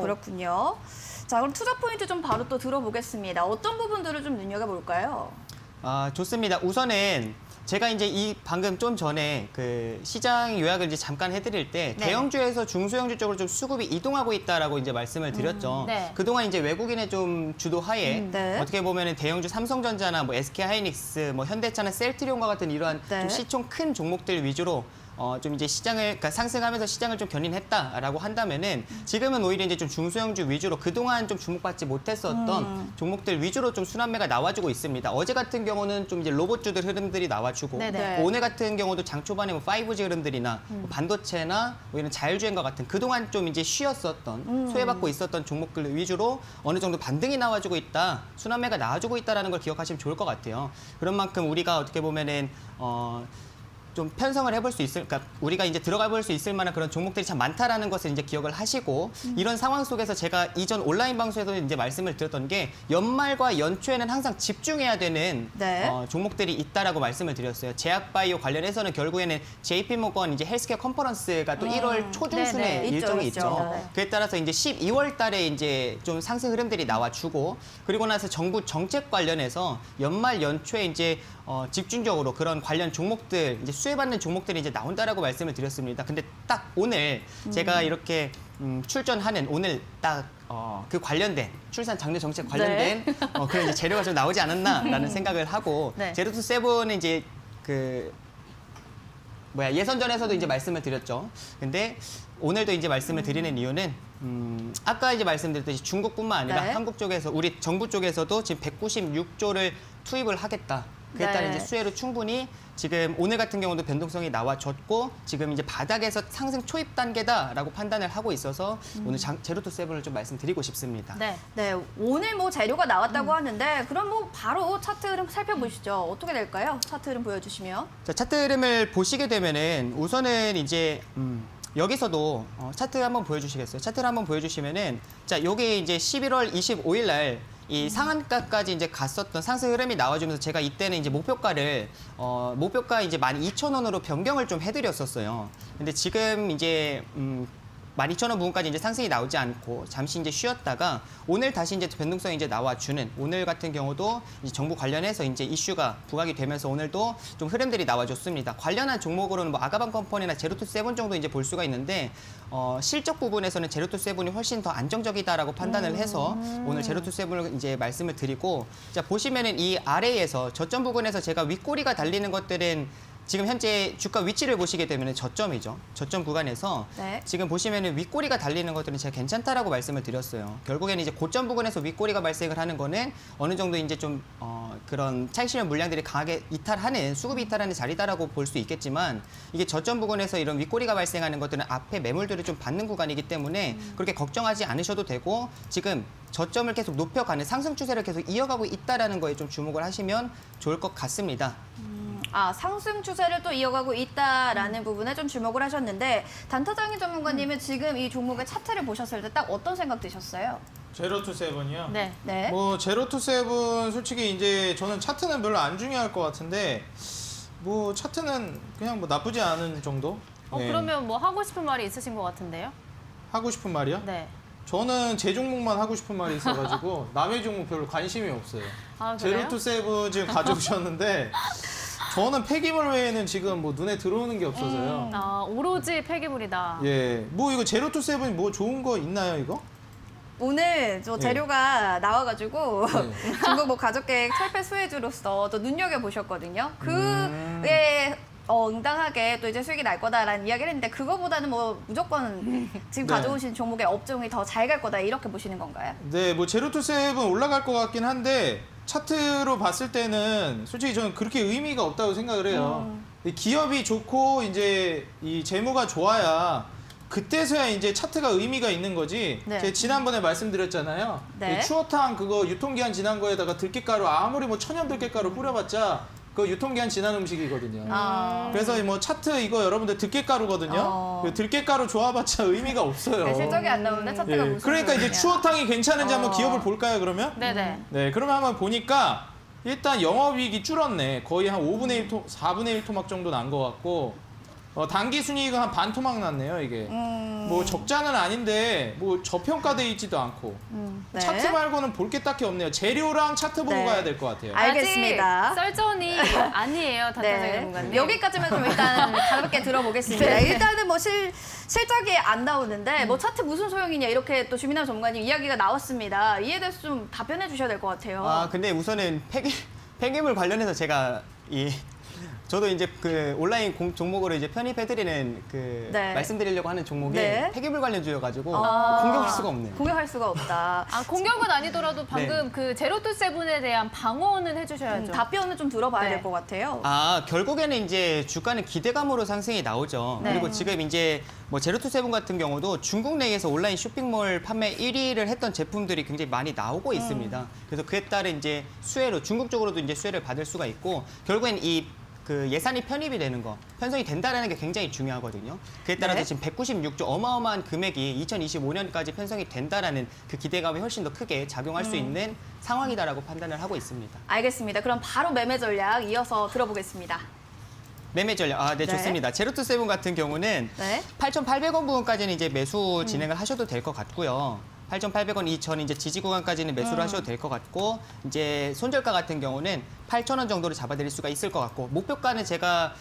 그렇군요. 자, 그럼 투자 포인트 좀 바로 또 들어보겠습니다. 어떤 부분들을 좀 눈여겨볼까요? 좋습니다. 우선은 제가 이제 이 방금 좀 전에 그 시장 요약을 이제 잠깐 해드릴 때 네. 대형주에서 중소형주 쪽으로 좀 수급이 이동하고 있다라고 이제 말씀을 드렸죠. 네. 그동안 이제 외국인의 좀 주도하에 네. 어떻게 보면은 대형주 삼성전자나 뭐 SK 하이닉스, 뭐 현대차나 셀트리온과 같은 이러한 네. 좀 시총 큰 종목들 위주로 좀 이제 그러니까 상승하면서 시장을 좀 견인했다라고 한다면은 지금은 오히려 이제 좀 중소형주 위주로 그동안 좀 주목받지 못했었던 종목들 위주로 좀 순환매가 나와주고 있습니다. 어제 같은 경우는 좀 이제 로봇주들 흐름들이 나와주고 네네. 오늘 같은 경우도 장 초반에 뭐 5G 흐름들이나 뭐 반도체나 뭐 이런 자율주행과 같은 그동안 좀 이제 쉬었었던 소외받고 있었던 종목들 위주로 어느 정도 반등이 나와주고 있다, 순환매가 나와주고 있다라는 걸 기억하시면 좋을 것 같아요. 그런 만큼 우리가 어떻게 보면은 좀 편성을 해볼 수 있을, 그러니까 우리가 이제 들어가 볼 수 있을 만한 그런 종목들이 참 많다라는 것을 이제 기억을 하시고 이런 상황 속에서 제가 이전 온라인 방송에서 이제 말씀을 드렸던 게 연말과 연초에는 항상 집중해야 되는 네. 종목들이 있다라고 말씀을 드렸어요. 제약바이오 관련해서는 결국에는 JP모건 이제 헬스케어 컨퍼런스가 또 1월 초중순에 네네. 일정이 있죠. 있죠. 네. 그에 따라서 이제 12월 달에 이제 좀 상승 흐름들이 나와주고 그리고 나서 정부 정책 관련해서 연말 연초에 이제 집중적으로 그런 관련 종목들 이제 수혜받는 종목들이 이제 나온다라고 말씀을 드렸습니다. 근데 딱 오늘 제가 이렇게 출전하는 오늘 딱 그 관련된 출산 장려 정책 관련된 그런 이제 재료가 좀 나오지 않았나라는 생각을 하고 네. 제로투 세븐은 이제 그 예선전에서도 이제 말씀을 드렸죠. 근데 오늘도 이제 말씀을 드리는 이유는 아까 이제 말씀드렸듯이 중국뿐만 아니라 네. 한국 쪽에서 우리 정부 쪽에서도 지금 196조를 투입을 하겠다. 그에 따른 네. 이제 수혜로 충분히 지금 오늘 같은 경우도 변동성이 나와줬고 지금 이제 바닥에서 상승 초입 단계다라고 판단을 하고 있어서 오늘 제로투 세븐을 좀 말씀드리고 싶습니다. 네. 네, 오늘 뭐 재료가 나왔다고 하는데 그럼 뭐 바로 차트 흐름 살펴보시죠. 어떻게 될까요? 차트 흐름 보여주시면. 자, 차트 흐름을 보시게 되면은 우선은 이제 여기서도 차트 한번 보여주시겠어요? 차트를 한번 보여주시면은 자, 요게 이제 11월 25일 날 이 상한가까지 이제 갔었던 상승 흐름이 나와주면서 제가 이때는 이제 목표가 이제 12,000원으로 변경을 좀 해드렸었어요. 근데 지금 이제 12,000원 부분까지 이제 상승이 나오지 않고 잠시 이제 쉬었다가 오늘 다시 이제 변동성이 이제 나와주는 오늘 같은 경우도 이제 정부 관련해서 이제 이슈가 부각이 되면서 오늘도 좀 흐름들이 나와줬습니다. 관련한 종목으로는 뭐 아가방 컴퍼니나 제로투 세븐 정도 이제 볼 수가 있는데 실적 부분에서는 제로투 세븐이 훨씬 더 안정적이다라고 판단을 해서 오늘 제로투 세븐을 이제 말씀을 드리고 자 보시면은 이 아래에서 저점 부분에서 제가 윗꼬리가 달리는 것들은 지금 현재 주가 위치를 보시게 되면 저점이죠. 저점 구간에서 네. 지금 보시면은 윗꼬리가 달리는 것들은 제가 괜찮다라고 말씀을 드렸어요. 결국에는 이제 고점 부근에서 윗꼬리가 발생을 하는 거는 어느 정도 이제 좀 그런 차익 실현 물량들이 강하게 이탈하는 수급이 이탈하는 자리다라고 볼 수 있겠지만 이게 저점 부근에서 이런 윗꼬리가 발생하는 것들은 앞에 매물들을 좀 받는 구간이기 때문에 그렇게 걱정하지 않으셔도 되고 지금 저점을 계속 높여가는 상승 추세를 계속 이어가고 있다라는 거에 좀 주목을 하시면 좋을 것 같습니다. 상승 추세를 또 이어가고 있다라는 부분에 좀 주목을 하셨는데 단타장희 전문가님은 지금 이 종목의 차트를 보셨을 때 딱 어떤 생각 드셨어요? 제로투 세븐이요? 네. 네. 뭐 제로투 세븐 솔직히 이제 저는 차트는 별로 안 중요할 것 같은데 뭐 차트는 그냥 뭐 나쁘지 않은 정도? 네. 그러면 뭐 하고 싶은 말이 있으신 것 같은데요? 하고 싶은 말이요? 네. 저는 제 종목만 하고 싶은 말이 있어가지고 남의 종목 별로 관심이 없어요. 아, 그래요? 제로투 세븐 지금 가져오셨는데 저는 폐기물 외에는 지금 뭐 눈에 들어오는 게 없어서요. 오로지 폐기물이다. 예, 뭐 이거 제로투 세븐 뭐 좋은 거 있나요 이거? 오늘 저 재료가 나와가지고 네. 중국 뭐 가족계획 철폐 수혜주로서 또 눈여겨 보셨거든요. 그에 응당하게 또 이제 수익이 날 거다라는 이야기를 했는데 그거보다는 뭐 무조건 지금 네. 가져오신 종목의 업종이 더 잘 갈 거다 이렇게 보시는 건가요? 네, 뭐 제로투 세븐 올라갈 것 같긴 한데 차트로 봤을 때는 솔직히 저는 그렇게 의미가 없다고 생각을 해요. 이 기업이 좋고 이제 이 재무가 좋아야 그때서야 이제 차트가 의미가 있는 거지. 네. 제가 지난번에 말씀드렸잖아요. 네. 이 추어탕 그거 유통기한 지난 거에다가 들깨가루 아무리 뭐 천연 들깨가루 뿌려봤자 그거 유통기한 지난 음식이거든요. 그래서 뭐 차트 이거 여러분들 들깨가루거든요. 그 들깨가루 좋아봤자 의미가 없어요. 네, 실적이 안 나오는데 차트가 예, 무슨 그러니까 이제 소용이냐. 추어탕이 괜찮은지 한번 기업을 볼까요 그러면? 네네. 네, 그러면 한번 보니까 일단 영업이익이 줄었네. 거의 한 5분의 1 4분의 1 토막 정도 난 것 같고 단기 순이익은 한 반 토막 났네요 이게. 뭐 적자는 아닌데 뭐 저평가돼 있지도 않고 네. 차트 말고는 볼 게 딱히 없네요. 재료랑 차트 보고 네. 가야 될 것 같아요. 알겠습니다. 아직 썰전이 아니에요, 단타장희 전문가님. 여기까지만 좀 일단 가볍게 들어보겠습니다. 네. 일단은 뭐 실적이 안 나오는데 뭐 차트 무슨 소용이냐 이렇게 또 주민남 전문가님 이야기가 나왔습니다. 이에 대해서 좀 답변해 주셔야 될 것 같아요. 근데 우선은 폐기물 관련해서 제가 저도 이제 그 온라인 종목으로 이제 편입해드리는 그 네. 말씀드리려고 하는 종목이 네. 폐기물 관련주여가지고 아. 공격할 수가 없네요. 공격할 수가 없다. 아, 공격은 아니더라도 방금 그 제로투세븐에 대한 방어는 해주셔야죠. 답변을 좀 들어봐야 네. 될 것 같아요. 아, 결국에는 이제 주가는 기대감으로 상승이 나오죠. 네. 그리고 지금 이제 뭐 제로투세븐 같은 경우도 중국 내에서 온라인 쇼핑몰 판매 1위를 했던 제품들이 굉장히 많이 나오고 있습니다. 그래서 그에 따른 이제 수혜로 중국 쪽으로도 이제 수혜를 받을 수가 있고 결국엔 이 그 예산이 편입이 되는 거, 편성이 된다라는 게 굉장히 중요하거든요. 그에 따라서 네. 지금 196조 어마어마한 금액이 2025년까지 편성이 된다라는 그 기대감이 훨씬 더 크게 작용할 수 있는 상황이다라고 판단을 하고 있습니다. 알겠습니다. 그럼 바로 매매 전략 이어서 들어보겠습니다. 매매 전략, 네, 네. 좋습니다. 제로투세븐 같은 경우는 네. 8,800원 부분까지는 이제 매수 진행을 하셔도 될 것 같고요. 8,800원 이전 이제 지지 구간까지는 매수를 하셔도 될 것 같고 이제 손절가 같은 경우는 8,000원 정도로 잡아드릴 수가 있을 것 같고 목표가는 제가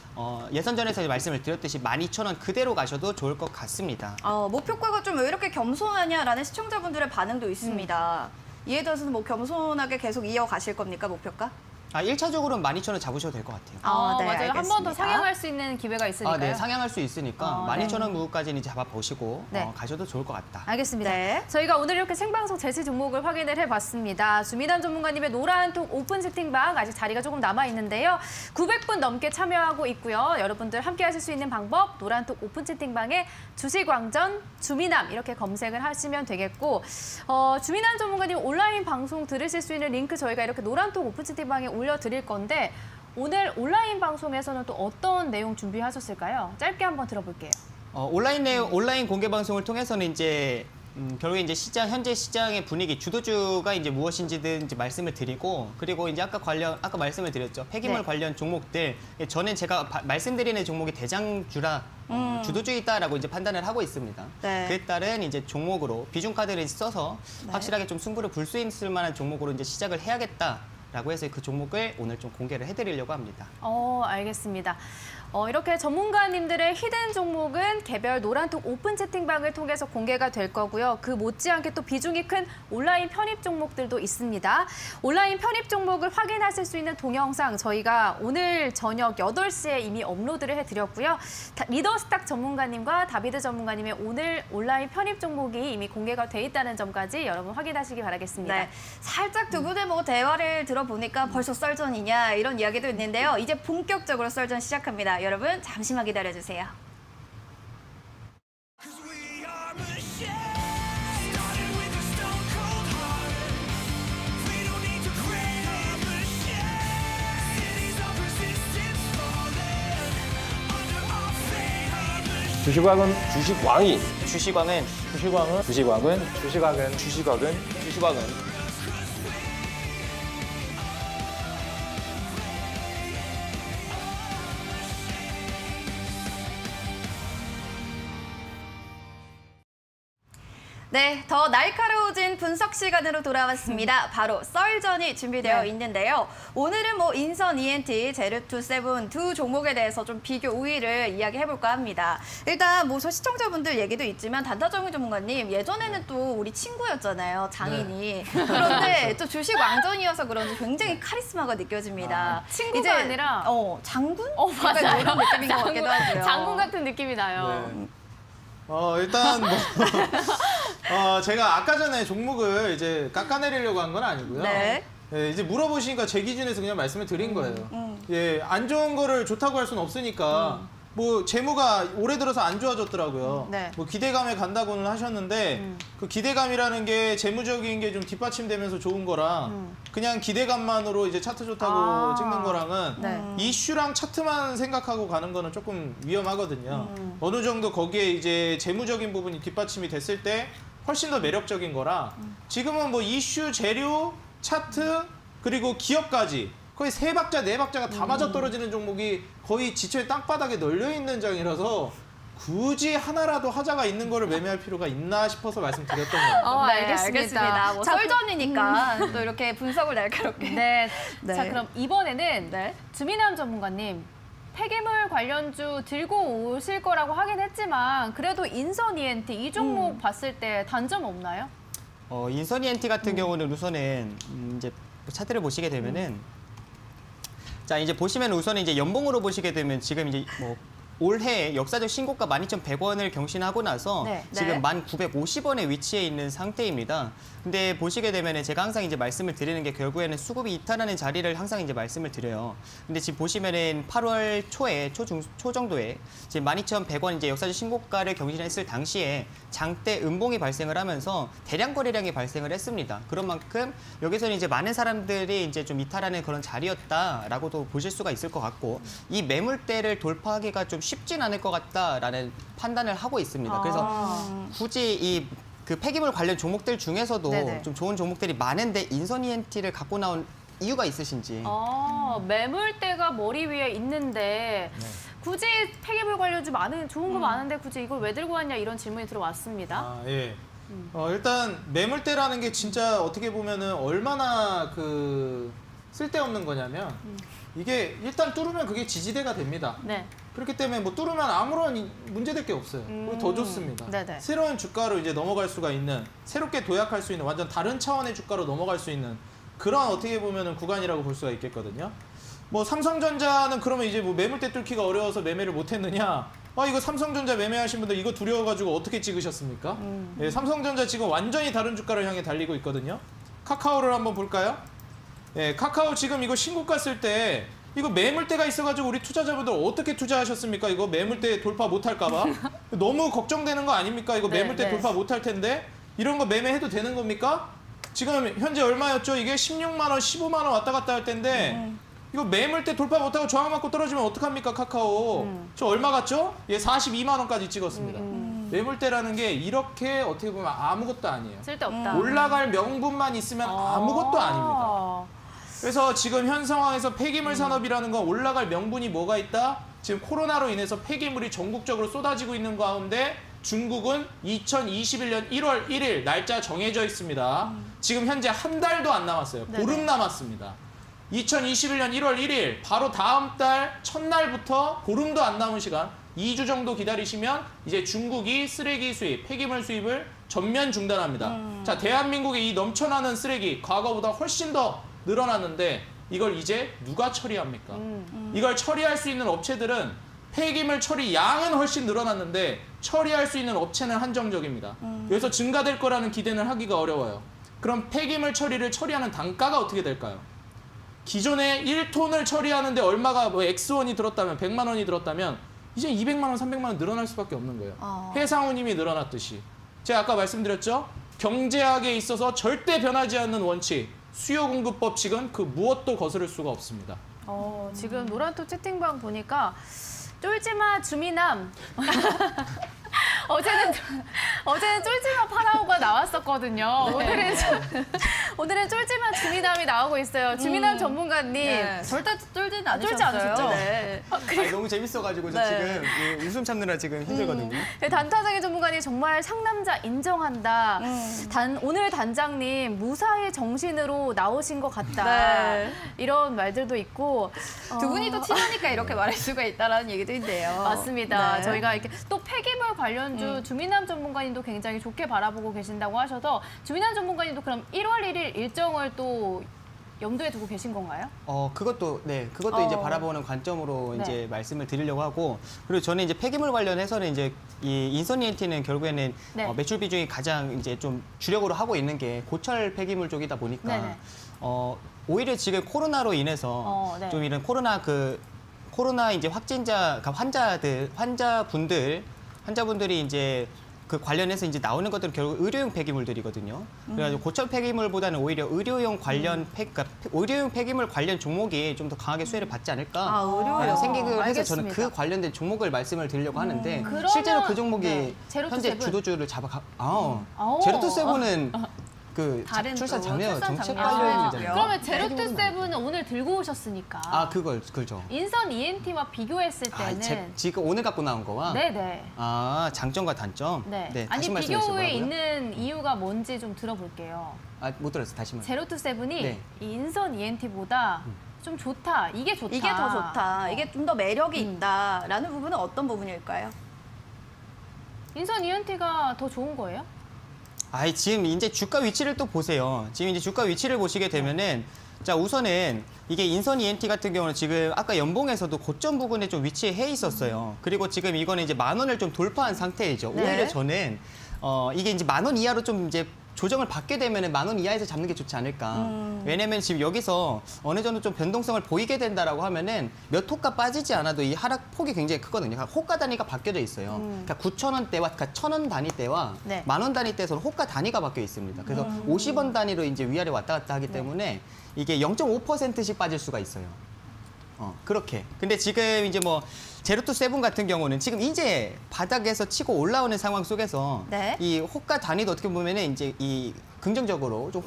예선전에서 말씀을 드렸듯이 12,000원 그대로 가셔도 좋을 것 같습니다. 목표가가 좀 왜 이렇게 겸손하냐라는 시청자분들의 반응도 있습니다. 이에 대해서는 뭐 겸손하게 계속 이어가실 겁니까, 목표가? 1차적으로는 12,000원 잡으셔도 될 것 같아요. 네, 맞아요. 한 번 더 알겠습니다. 상향할 수 있는 기회가 있으니까요. 네, 상향할 수 있으니까 네. 12,000원 부분까지는 잡아보시고 네. 가셔도 좋을 것 같다. 알겠습니다. 네. 저희가 오늘 이렇게 생방송 제시 종목을 확인을 해봤습니다. 주미남 전문가님의 노란톡 오픈 채팅방 아직 자리가 조금 남아있는데요. 900분 넘게 참여하고 있고요. 여러분들 함께 하실 수 있는 방법 노란톡 오픈 채팅방에 주식왕전 주미남 이렇게 검색을 하시면 되겠고 주미남 전문가님 온라인 방송 들으실 수 있는 링크 저희가 이렇게 노란톡 오픈 채팅방에 올려드릴 건데 오늘 온라인 방송에서는 또 어떤 내용 준비하셨을까요? 짧게 한번 들어볼게요. 온라인 공개 방송을 통해서는 이제 결국에 이제 현재 시장의 분위기, 주도주가 이제 무엇인지든 이제 말씀을 드리고 그리고 이제 아까 말씀을 드렸죠. 폐기물 네. 관련 종목들 저는 제가 말씀드리는 종목이 대장주라 주도주이다라고 이제 판단을 하고 있습니다. 네. 그에 따른 이제 종목으로 비중 카드를 써서 확실하게 좀 승부를 볼 수 있을 만한 종목으로 이제 시작을 해야겠다라고 해서 그 종목을 오늘 좀 공개를 해드리려고 합니다. 알겠습니다. 이렇게 전문가님들의 히든 종목은 개별 노란톡 오픈 채팅방을 통해서 공개가 될 거고요. 그 못지않게 또 비중이 큰 온라인 편입 종목들도 있습니다. 온라인 편입 종목을 확인하실 수 있는 동영상 저희가 오늘 저녁 8시에 이미 업로드를 해드렸고요. 리더스탁 전문가님과 다비드 전문가님의 오늘 온라인 편입 종목이 이미 공개가 돼 있다는 점까지 여러분 확인하시기 바라겠습니다. 네. 살짝 두 분의 뭐 대화를 들어보니까 벌써 썰전이냐 이런 이야기도 있는데요. 이제 본격적으로 썰전 시작합니다. 여러분 잠시만 기다려주세요. 주식왕은 주식왕이 주식왕은 주식왕은 네, 더 날카로워진 분석 시간으로 돌아왔습니다. 바로 썰전이 준비되어 네. 있는데요. 오늘은 뭐 인선 ENT, 제르투세븐 두 종목에 대해서 좀 비교 우위를 이야기해볼까 합니다. 일단 뭐 저 시청자분들 얘기도 있지만 단타정유 전문가님 예전에는 또 우리 친구였잖아요, 장인이. 그런데 또 주식 왕전이어서 그런지 굉장히 카리스마가 느껴집니다. 친구가 아니라 장군? 맞아요. 약간 이런 느낌인 것 같기도 하고요. 장군 같은 느낌이 나요. 일단 제가 아까 전에 종목을 이제 깎아내리려고 한 건 아니고요. 네. 예, 이제 물어보시니까 제 기준에서 그냥 말씀을 드린 거예요. 예, 안 좋은 거를 좋다고 할 수는 없으니까 뭐 재무가 올해 들어서 안 좋아졌더라고요. 네. 뭐 기대감에 간다고는 하셨는데 그 기대감이라는 게 재무적인 게 좀 뒷받침되면서 좋은 거랑 그냥 기대감만으로 이제 차트 좋다고 찍는 거랑은 네. 이슈랑 차트만 생각하고 가는 거는 조금 위험하거든요. 어느 정도 거기에 이제 재무적인 부분이 뒷받침이 됐을 때 훨씬 더 매력적인 거라 지금은 뭐 이슈, 재료, 차트 그리고 기업까지 거의 3박자, 4박자가 다 맞아떨어지는 종목이 거의 지초의 땅바닥에 널려있는 장이라서 굳이 하나라도 하자가 있는 거를 매매할 필요가 있나 싶어서 말씀드렸던 겁니다. 네, 알겠습니다. 뭐 자, 썰전이니까 또 이렇게 분석을 날카롭게. 네. 네. 자, 그럼 이번에는 네. 주미남 전문가님. 폐기물 관련주 들고 오실 거라고 하긴 했지만 그래도 인선 ENT 이 종목 봤을 때 단점 없나요? 인선 ENT 같은 경우는 우선은 이제 차트를 보시게 되면은 자, 이제 보시면 우선 이제 연봉으로 보시게 되면 지금 이제 뭐 올해 역사적 신고가 12,100원을 경신하고 나서 네. 지금 1,950원에 위치해 있는 상태입니다. 근데 보시게 되면 제가 항상 이제 말씀을 드리는 게 결국에는 수급이 이탈하는 자리를 항상 이제 말씀을 드려요. 근데 지금 보시면은 8월 초에 초 정도에 지금 12,100원 이제 역사적 신고가를 경신했을 당시에 장대 음봉이 발생을 하면서 대량 거래량이 발생을 했습니다. 그런 만큼 여기서는 이제 많은 사람들이 이제 좀 이탈하는 그런 자리였다라고도 보실 수가 있을 것 같고 이 매물대를 돌파하기가 좀 쉽진 않을 것 같다라는 판단을 하고 있습니다. 그래서 굳이 이 그 폐기물 관련 종목들 중에서도 네네. 좀 좋은 종목들이 많은데 인선 ENT를 갖고 나온 이유가 있으신지. 매물대가 머리 위에 있는데 굳이 폐기물 관련주 좋은 거 많은데 굳이 이걸 왜 들고 왔냐 이런 질문이 들어왔습니다. 아, 예. 일단 매물대라는 게 진짜 어떻게 보면은 얼마나 그 쓸데없는 거냐면 이게 일단 뚫으면 그게 지지대가 됩니다. 네. 그렇기 때문에 뭐 뚫으면 아무런 문제될 게 없어요. 그리고 더 좋습니다. 네네. 새로운 주가로 이제 넘어갈 수가 있는, 새롭게 도약할 수 있는 완전 다른 차원의 주가로 넘어갈 수 있는 그런 어떻게 보면은 구간이라고 볼 수가 있겠거든요. 뭐 삼성전자는 그러면 이제 뭐 매물대 뚫기가 어려워서 매매를 못했느냐? 이거 삼성전자 매매하신 분들 이거 두려워가지고 어떻게 찍으셨습니까? 예, 삼성전자 지금 완전히 다른 주가를 향해 달리고 있거든요. 카카오를 한번 볼까요? 예, 카카오 지금 이거 신고가 쓸 때 이거 매물대가 있어가지고 우리 투자자분들 어떻게 투자하셨습니까? 이거 매물대 돌파 못할까봐 너무 걱정되는 거 아닙니까? 이거 네, 매물대 네. 돌파 못할 텐데 이런 거 매매해도 되는 겁니까? 지금 현재 얼마였죠? 이게 16만 원, 15만 원 왔다 갔다 할 텐데 이거 매물대 돌파 못하고 저항 맞고 떨어지면 어떡합니까? 카카오 저 얼마 갔죠? 예, 42만 원까지 찍었습니다. 매물대라는 게 이렇게 어떻게 보면 아무것도 아니에요. 쓸데없다. 올라갈 명분만 있으면 아무것도 아닙니다. 그래서 지금 현 상황에서 폐기물 산업이라는 건 올라갈 명분이 뭐가 있다? 지금 코로나로 인해서 폐기물이 전국적으로 쏟아지고 있는 가운데 중국은 2021년 1월 1일 날짜 정해져 있습니다. 지금 현재 한 달도 안 남았어요. 보름 남았습니다. 2021년 1월 1일 바로 다음 달 첫날부터 보름도 안 남은 시간 2주 정도 기다리시면 이제 중국이 쓰레기 수입, 폐기물 수입을 전면 중단합니다. 자, 대한민국의 이 넘쳐나는 쓰레기 과거보다 훨씬 더 늘어났는데 이걸 이제 누가 처리합니까? 이걸 처리할 수 있는 업체들은 폐기물 처리 양은 훨씬 늘어났는데 처리할 수 있는 업체는 한정적입니다. 그래서 증가될 거라는 기대는 하기가 어려워요. 그럼 폐기물 처리를 처리하는 단가가 어떻게 될까요? 기존에 1톤을 처리하는데 얼마가 뭐 X원이 들었다면 100만 원이 들었다면 이제 200만 원, 300만 원 늘어날 수밖에 없는 거예요. 해상운임이 늘어났듯이. 제가 아까 말씀드렸죠? 경제학에 있어서 절대 변하지 않는 원칙, 수요 공급 법칙은 그 무엇도 거스를 수가 없습니다. 지금 노란토 채팅방 보니까 쫄지마 주미남. 어제는 쫄지마 파라오가 나왔었거든요. 오늘은 쫄지마 주미남이 나오고 있어요. 주미남 전문가님. 네, 절대 쫄지는 쫄지 않으셨어요. 않으셨죠? 네. 아니, 너무 재밌어가지고 저 네. 지금 예, 웃음 참느라 지금 힘들거든요. 단타장의 전문가님 정말 상남자 인정한다. 오늘 단장님 무사히 정신으로 나오신 것 같다. 네. 이런 말들도 있고 두 분이 또 친하니까 이렇게 말할 수가 있다라는 얘기도 있네요. 맞습니다. 네. 저희가 이렇게 또 폐기물 관련주 주민남 전문가님도 굉장히 좋게 바라보고 계신다고 하셔서 주민남 전문가님도 그럼 1월 1일 일정을 또 염두에 두고 계신 건가요? 그것도 이제 바라보는 관점으로 네. 이제 말씀을 드리려고 하고 그리고 저는 이제 폐기물 관련해서는 이제 이 인선 ENT는 결국에는 네. 매출 비중이 가장 이제 좀 주력으로 하고 있는 게 고철 폐기물 쪽이다 보니까 네네. 오히려 지금 코로나로 인해서 네. 좀 이런 코로나 이제 환자분들이 이제 그 관련해서 이제 나오는 것들은 결국 의료용 폐기물들이거든요. 그래가지고 고철 폐기물보다는 오히려 의료용 관련 그러니까 의료용 폐기물 관련 종목이 좀 더 강하게 수혜를 받지 않을까 의료용. 생각을 해서 저는 알겠습니다. 그 관련된 종목을 말씀을 드리려고 하는데 그러면- 실제로 그 종목이 네. 제로투 현재 세븐. 주도주를 아오. 제로투 세븐은 그 다른 출산 또 장려 출산 정책 장려. 관련이잖아요. 그러면 제로투 세븐은 오늘 들고 오셨으니까 그죠. 인선 ENT와 비교했을 때는 지금 오늘 갖고 나온 거와 네네. 장점과 단점. 네. 다시 아니 말씀해 주세요. 비교에 뭐라고요? 있는 이유가 뭔지 좀 들어볼게요. 못 들었어요. 다시 말씀. 제로투 세븐이 네. 이 인선 ENT보다 좀 좋다. 이게 좋다. 이게 더 좋다. 이게 좀 더 매력이 있다라는 부분은 어떤 부분일까요? 인선 ENT가 더 좋은 거예요? 지금 이제 주가 위치를 또 보세요. 지금 이제 주가 위치를 보시게 되면은 자, 우선은 이게 인선 ENT 같은 경우는 지금 아까 연봉에서도 고점 부근에 좀 위치해 있었어요. 그리고 지금 이거는 이제 10,000원을 좀 돌파한 상태이죠. 네. 오히려 저는 이게 이제 10,000원 이하로 좀 이제 조정을 받게 되면은 10,000원 이하에서 잡는 게 좋지 않을까. 왜냐면 지금 여기서 어느 정도 좀 변동성을 보이게 된다라고 하면은 몇 호가 빠지지 않아도 이 하락 폭이 굉장히 크거든요. 그러니까 호가 단위가 바뀌어져 있어요. 그러니까 9,000원대와 그러니까 1,000원 단위대와 네. 10,000원 단위대에서는 호가 단위가 바뀌어 있습니다. 그래서 50원 단위로 이제 위아래 왔다 갔다 하기 때문에 이게 0.5%씩 빠질 수가 있어요. 그렇게. 근데 지금 이제 뭐 제로투 세븐 같은 경우는 지금 이제 바닥에서 치고 올라오는 상황 속에서 네. 이 호가 단위도 어떻게 보면은 이제 이 긍정적으로 좀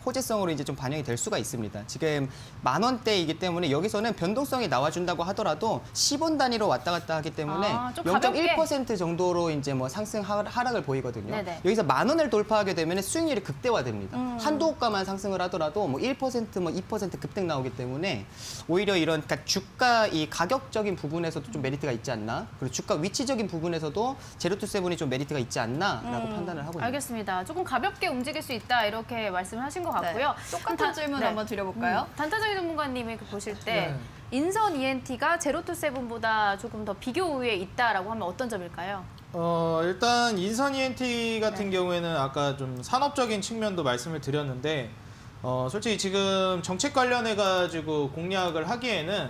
호재성으로 이제 좀 반영이 될 수가 있습니다. 지금 10,000원대이기 때문에 여기서는 변동성이 나와준다고 하더라도 10원 단위로 왔다 갔다 하기 때문에 좀 가볍게. 0.1% 정도로 이제 뭐 상승 하락을 보이거든요. 네네. 여기서 10,000원을 돌파하게 되면 수익률이 극대화됩니다. 한두 호가만 상승을 하더라도 뭐 1%, 뭐 2% 급등 나오기 때문에 오히려 이런 그러니까 주가 이 가격적인 부분에서도 좀 메리트가 있지 않나? 그리고 주가 위치적인 부분에서도 제로투 세븐이 좀 메리트가 있지 않나라고 판단을 하고 있습니다. 알겠습니다. 조금 가볍게 움직일 수 있다 이렇게 말씀을 하신 것 같고요. 똑같은 질문 한번 드려볼까요? 단타장의 전문가님이 보실 때 네. 인선 ENT가 제로투 세븐보다 조금 더 비교 우위에 있다라고 하면 어떤 점일까요? 일단 인선 ENT 같은 경우에는 아까 좀 산업적인 측면도 말씀을 드렸는데 솔직히 지금 정책 관련해 가지고 공략을 하기에는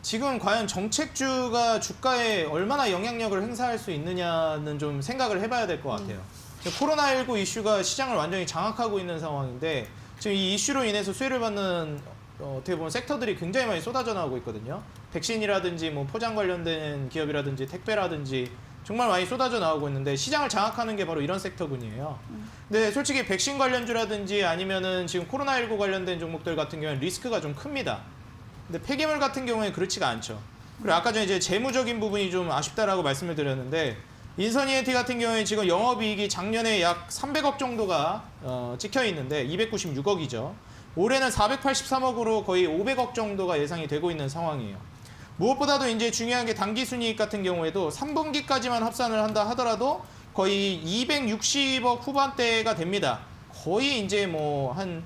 지금 과연 정책주가 주가에 얼마나 영향력을 행사할 수 있느냐는 좀 생각을 해봐야 될 것 같아요. 코로나19 이슈가 시장을 완전히 장악하고 있는 상황인데 지금 이 이슈로 인해서 수혜를 받는 어떻게 보면 섹터들이 굉장히 많이 쏟아져 나오고 있거든요. 백신이라든지 뭐 포장 관련된 기업이라든지 택배라든지 정말 많이 쏟아져 나오고 있는데 시장을 장악하는 게 바로 이런 섹터군이에요. 근데 솔직히 백신 관련주라든지 아니면은 지금 코로나19 관련된 종목들 같은 경우는 리스크가 좀 큽니다. 근데 폐기물 같은 경우에 그렇지가 않죠. 그리고 아까 전에 이제 재무적인 부분이 좀 아쉽다라고 말씀을 드렸는데 인선 ENT 같은 경우에 지금 영업이익이 작년에 약 300억 정도가 찍혀 있는데 296억이죠. 올해는 483억으로 거의 500억 정도가 예상이 되고 있는 상황이에요. 무엇보다도 이제 중요한 게 당기순이익 같은 경우에도 3분기까지만 합산을 한다 하더라도 거의 260억 후반대가 됩니다. 거의 이제 뭐 한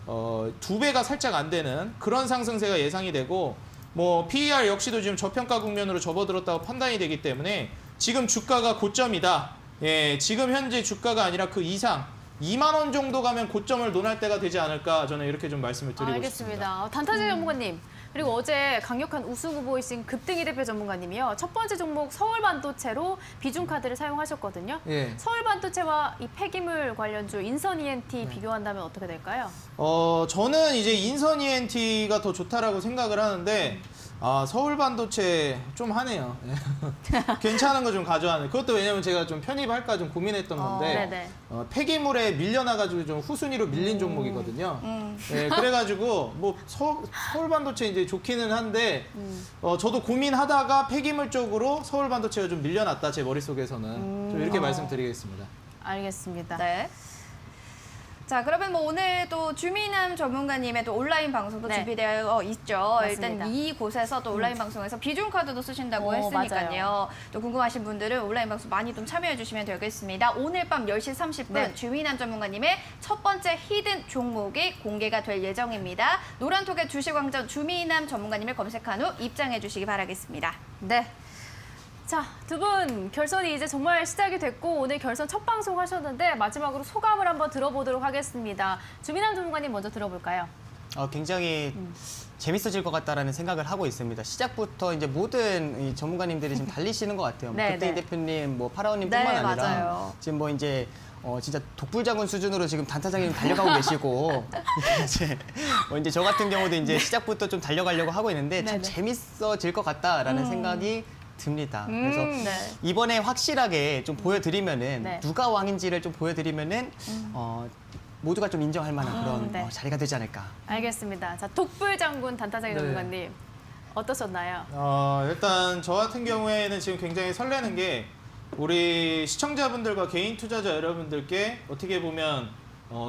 2배가 살짝 안 되는 그런 상승세가 예상이 되고 뭐 PER 역시도 지금 저평가 국면으로 접어들었다고 판단이 되기 때문에 지금 주가가 고점이다. 예, 지금 현재 주가가 아니라 그 이상 2만 원 정도 가면 고점을 논할 때가 되지 않을까 저는 이렇게 좀 말씀을 드리고 싶습니다. 알겠습니다. 단타장 전문가님. 그리고 어제 강력한 우승 후보이신 급등이 대표 전문가님이요. 첫 번째 종목 서울반도체로 비중카드를 사용하셨거든요. 예. 서울반도체와 이 폐기물 관련주 인선 ENT 비교한다면 어떻게 될까요? 저는 이제 인선 ENT가 더 좋다라고 생각을 하는데 서울 반도체 좀 하네요. 괜찮은 거 좀 가져와네. 그것도 왜냐면 제가 좀 편입할까 좀 고민했던 건데 네네. 폐기물에 밀려나가지고 좀 후순위로 밀린 종목이거든요. 네, 그래가지고 뭐 서울 반도체 이제 좋기는 한데 저도 고민하다가 폐기물 쪽으로 서울 반도체가 좀 밀려났다 제 머릿속에서는 좀 이렇게 말씀드리겠습니다. 알겠습니다. 네. 자, 그러면 뭐 오늘 또 주민함 전문가님의 또 온라인 방송도 네. 준비되어 있죠. 맞습니다. 일단 이곳에서 또 온라인 방송에서 비중카드도 쓰신다고 했으니까요. 맞아요. 또 궁금하신 분들은 온라인 방송 많이 좀 참여해 주시면 되겠습니다. 오늘 밤 10시 30분 네. 주민함 전문가님의 첫 번째 히든 종목이 공개가 될 예정입니다. 노란톡의 주식왕전 주민함 전문가님을 검색한 후 입장해 주시기 바라겠습니다. 네. 자, 두 분 결선이 이제 정말 시작이 됐고 오늘 결선 첫 방송 하셨는데 마지막으로 소감을 한번 들어보도록 하겠습니다. 주민함 전문가님 먼저 들어볼까요? 굉장히 재밌어질 것 같다라는 생각을 하고 있습니다. 시작부터 이제 모든 이 전문가님들이 지금 달리시는 것 같아요. 네, 급대희 네. 대표님, 뭐 파라오님뿐만 네, 아니라 맞아요. 지금 뭐 이제 진짜 독불장군 수준으로 지금 단타장님 달려가고 계시고 이제 저 같은 경우도 이제 시작부터 좀 달려가려고 하고 있는데 참 네네. 재밌어질 것 같다라는 생각이 듭니다. 그래서 네. 이번에 확실하게 좀 보여드리면은 네. 누가 왕인지를 좀 보여드리면은 모두가 좀 인정할 만한 그런 네. 자리가 되지 않을까. 알겠습니다. 자, 독불장군 단타장의 네. 전문가님 어떠셨나요? 일단 저 같은 경우에는 지금 굉장히 설레는 게 우리 시청자분들과 개인 투자자 여러분들께 어떻게 보면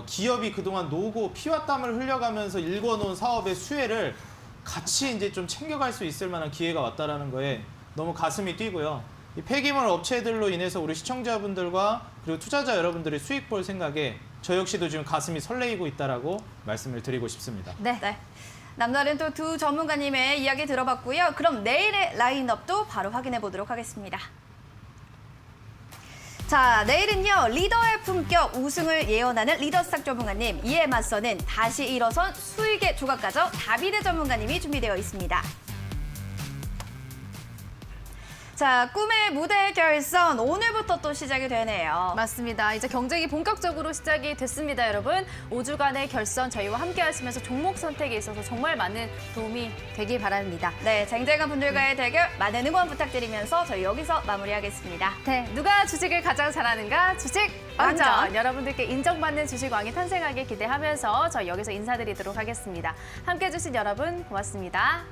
기업이 그동안 노고 피와 땀을 흘려가면서 일궈놓은 사업의 수혜를 같이 이제 좀 챙겨갈 수 있을 만한 기회가 왔다라는 거에 너무 가슴이 뛰고요. 이 폐기물 업체들로 인해서 우리 시청자분들과 그리고 투자자 여러분들이 수익 볼 생각에 저 역시도 지금 가슴이 설레이고 있다라고 말씀을 드리고 싶습니다. 네. 네. 남다른 또 두 전문가님의 이야기 들어봤고요. 그럼 내일의 라인업도 바로 확인해 보도록 하겠습니다. 자, 내일은요. 리더의 품격 우승을 예언하는 리더스탁 전문가님, 이에 맞서는 다시 일어선 수익의 조각가죠. 다비드 전문가님이 준비되어 있습니다. 자, 꿈의 무대 결선 오늘부터 또 시작이 되네요. 맞습니다. 이제 경쟁이 본격적으로 시작이 됐습니다, 여러분. 5주간의 결선 저희와 함께 하시면서 종목 선택에 있어서 정말 많은 도움이 되길 바랍니다. 네, 쟁쟁한 분들과의 대결 많은 응원 부탁드리면서 저희 여기서 마무리하겠습니다. 네, 누가 주식을 가장 잘하는가? 주식 왕전. 왕전. 여러분들께 인정받는 주식왕이 탄생하길 기대하면서 저희 여기서 인사드리도록 하겠습니다. 함께해 주신 여러분 고맙습니다.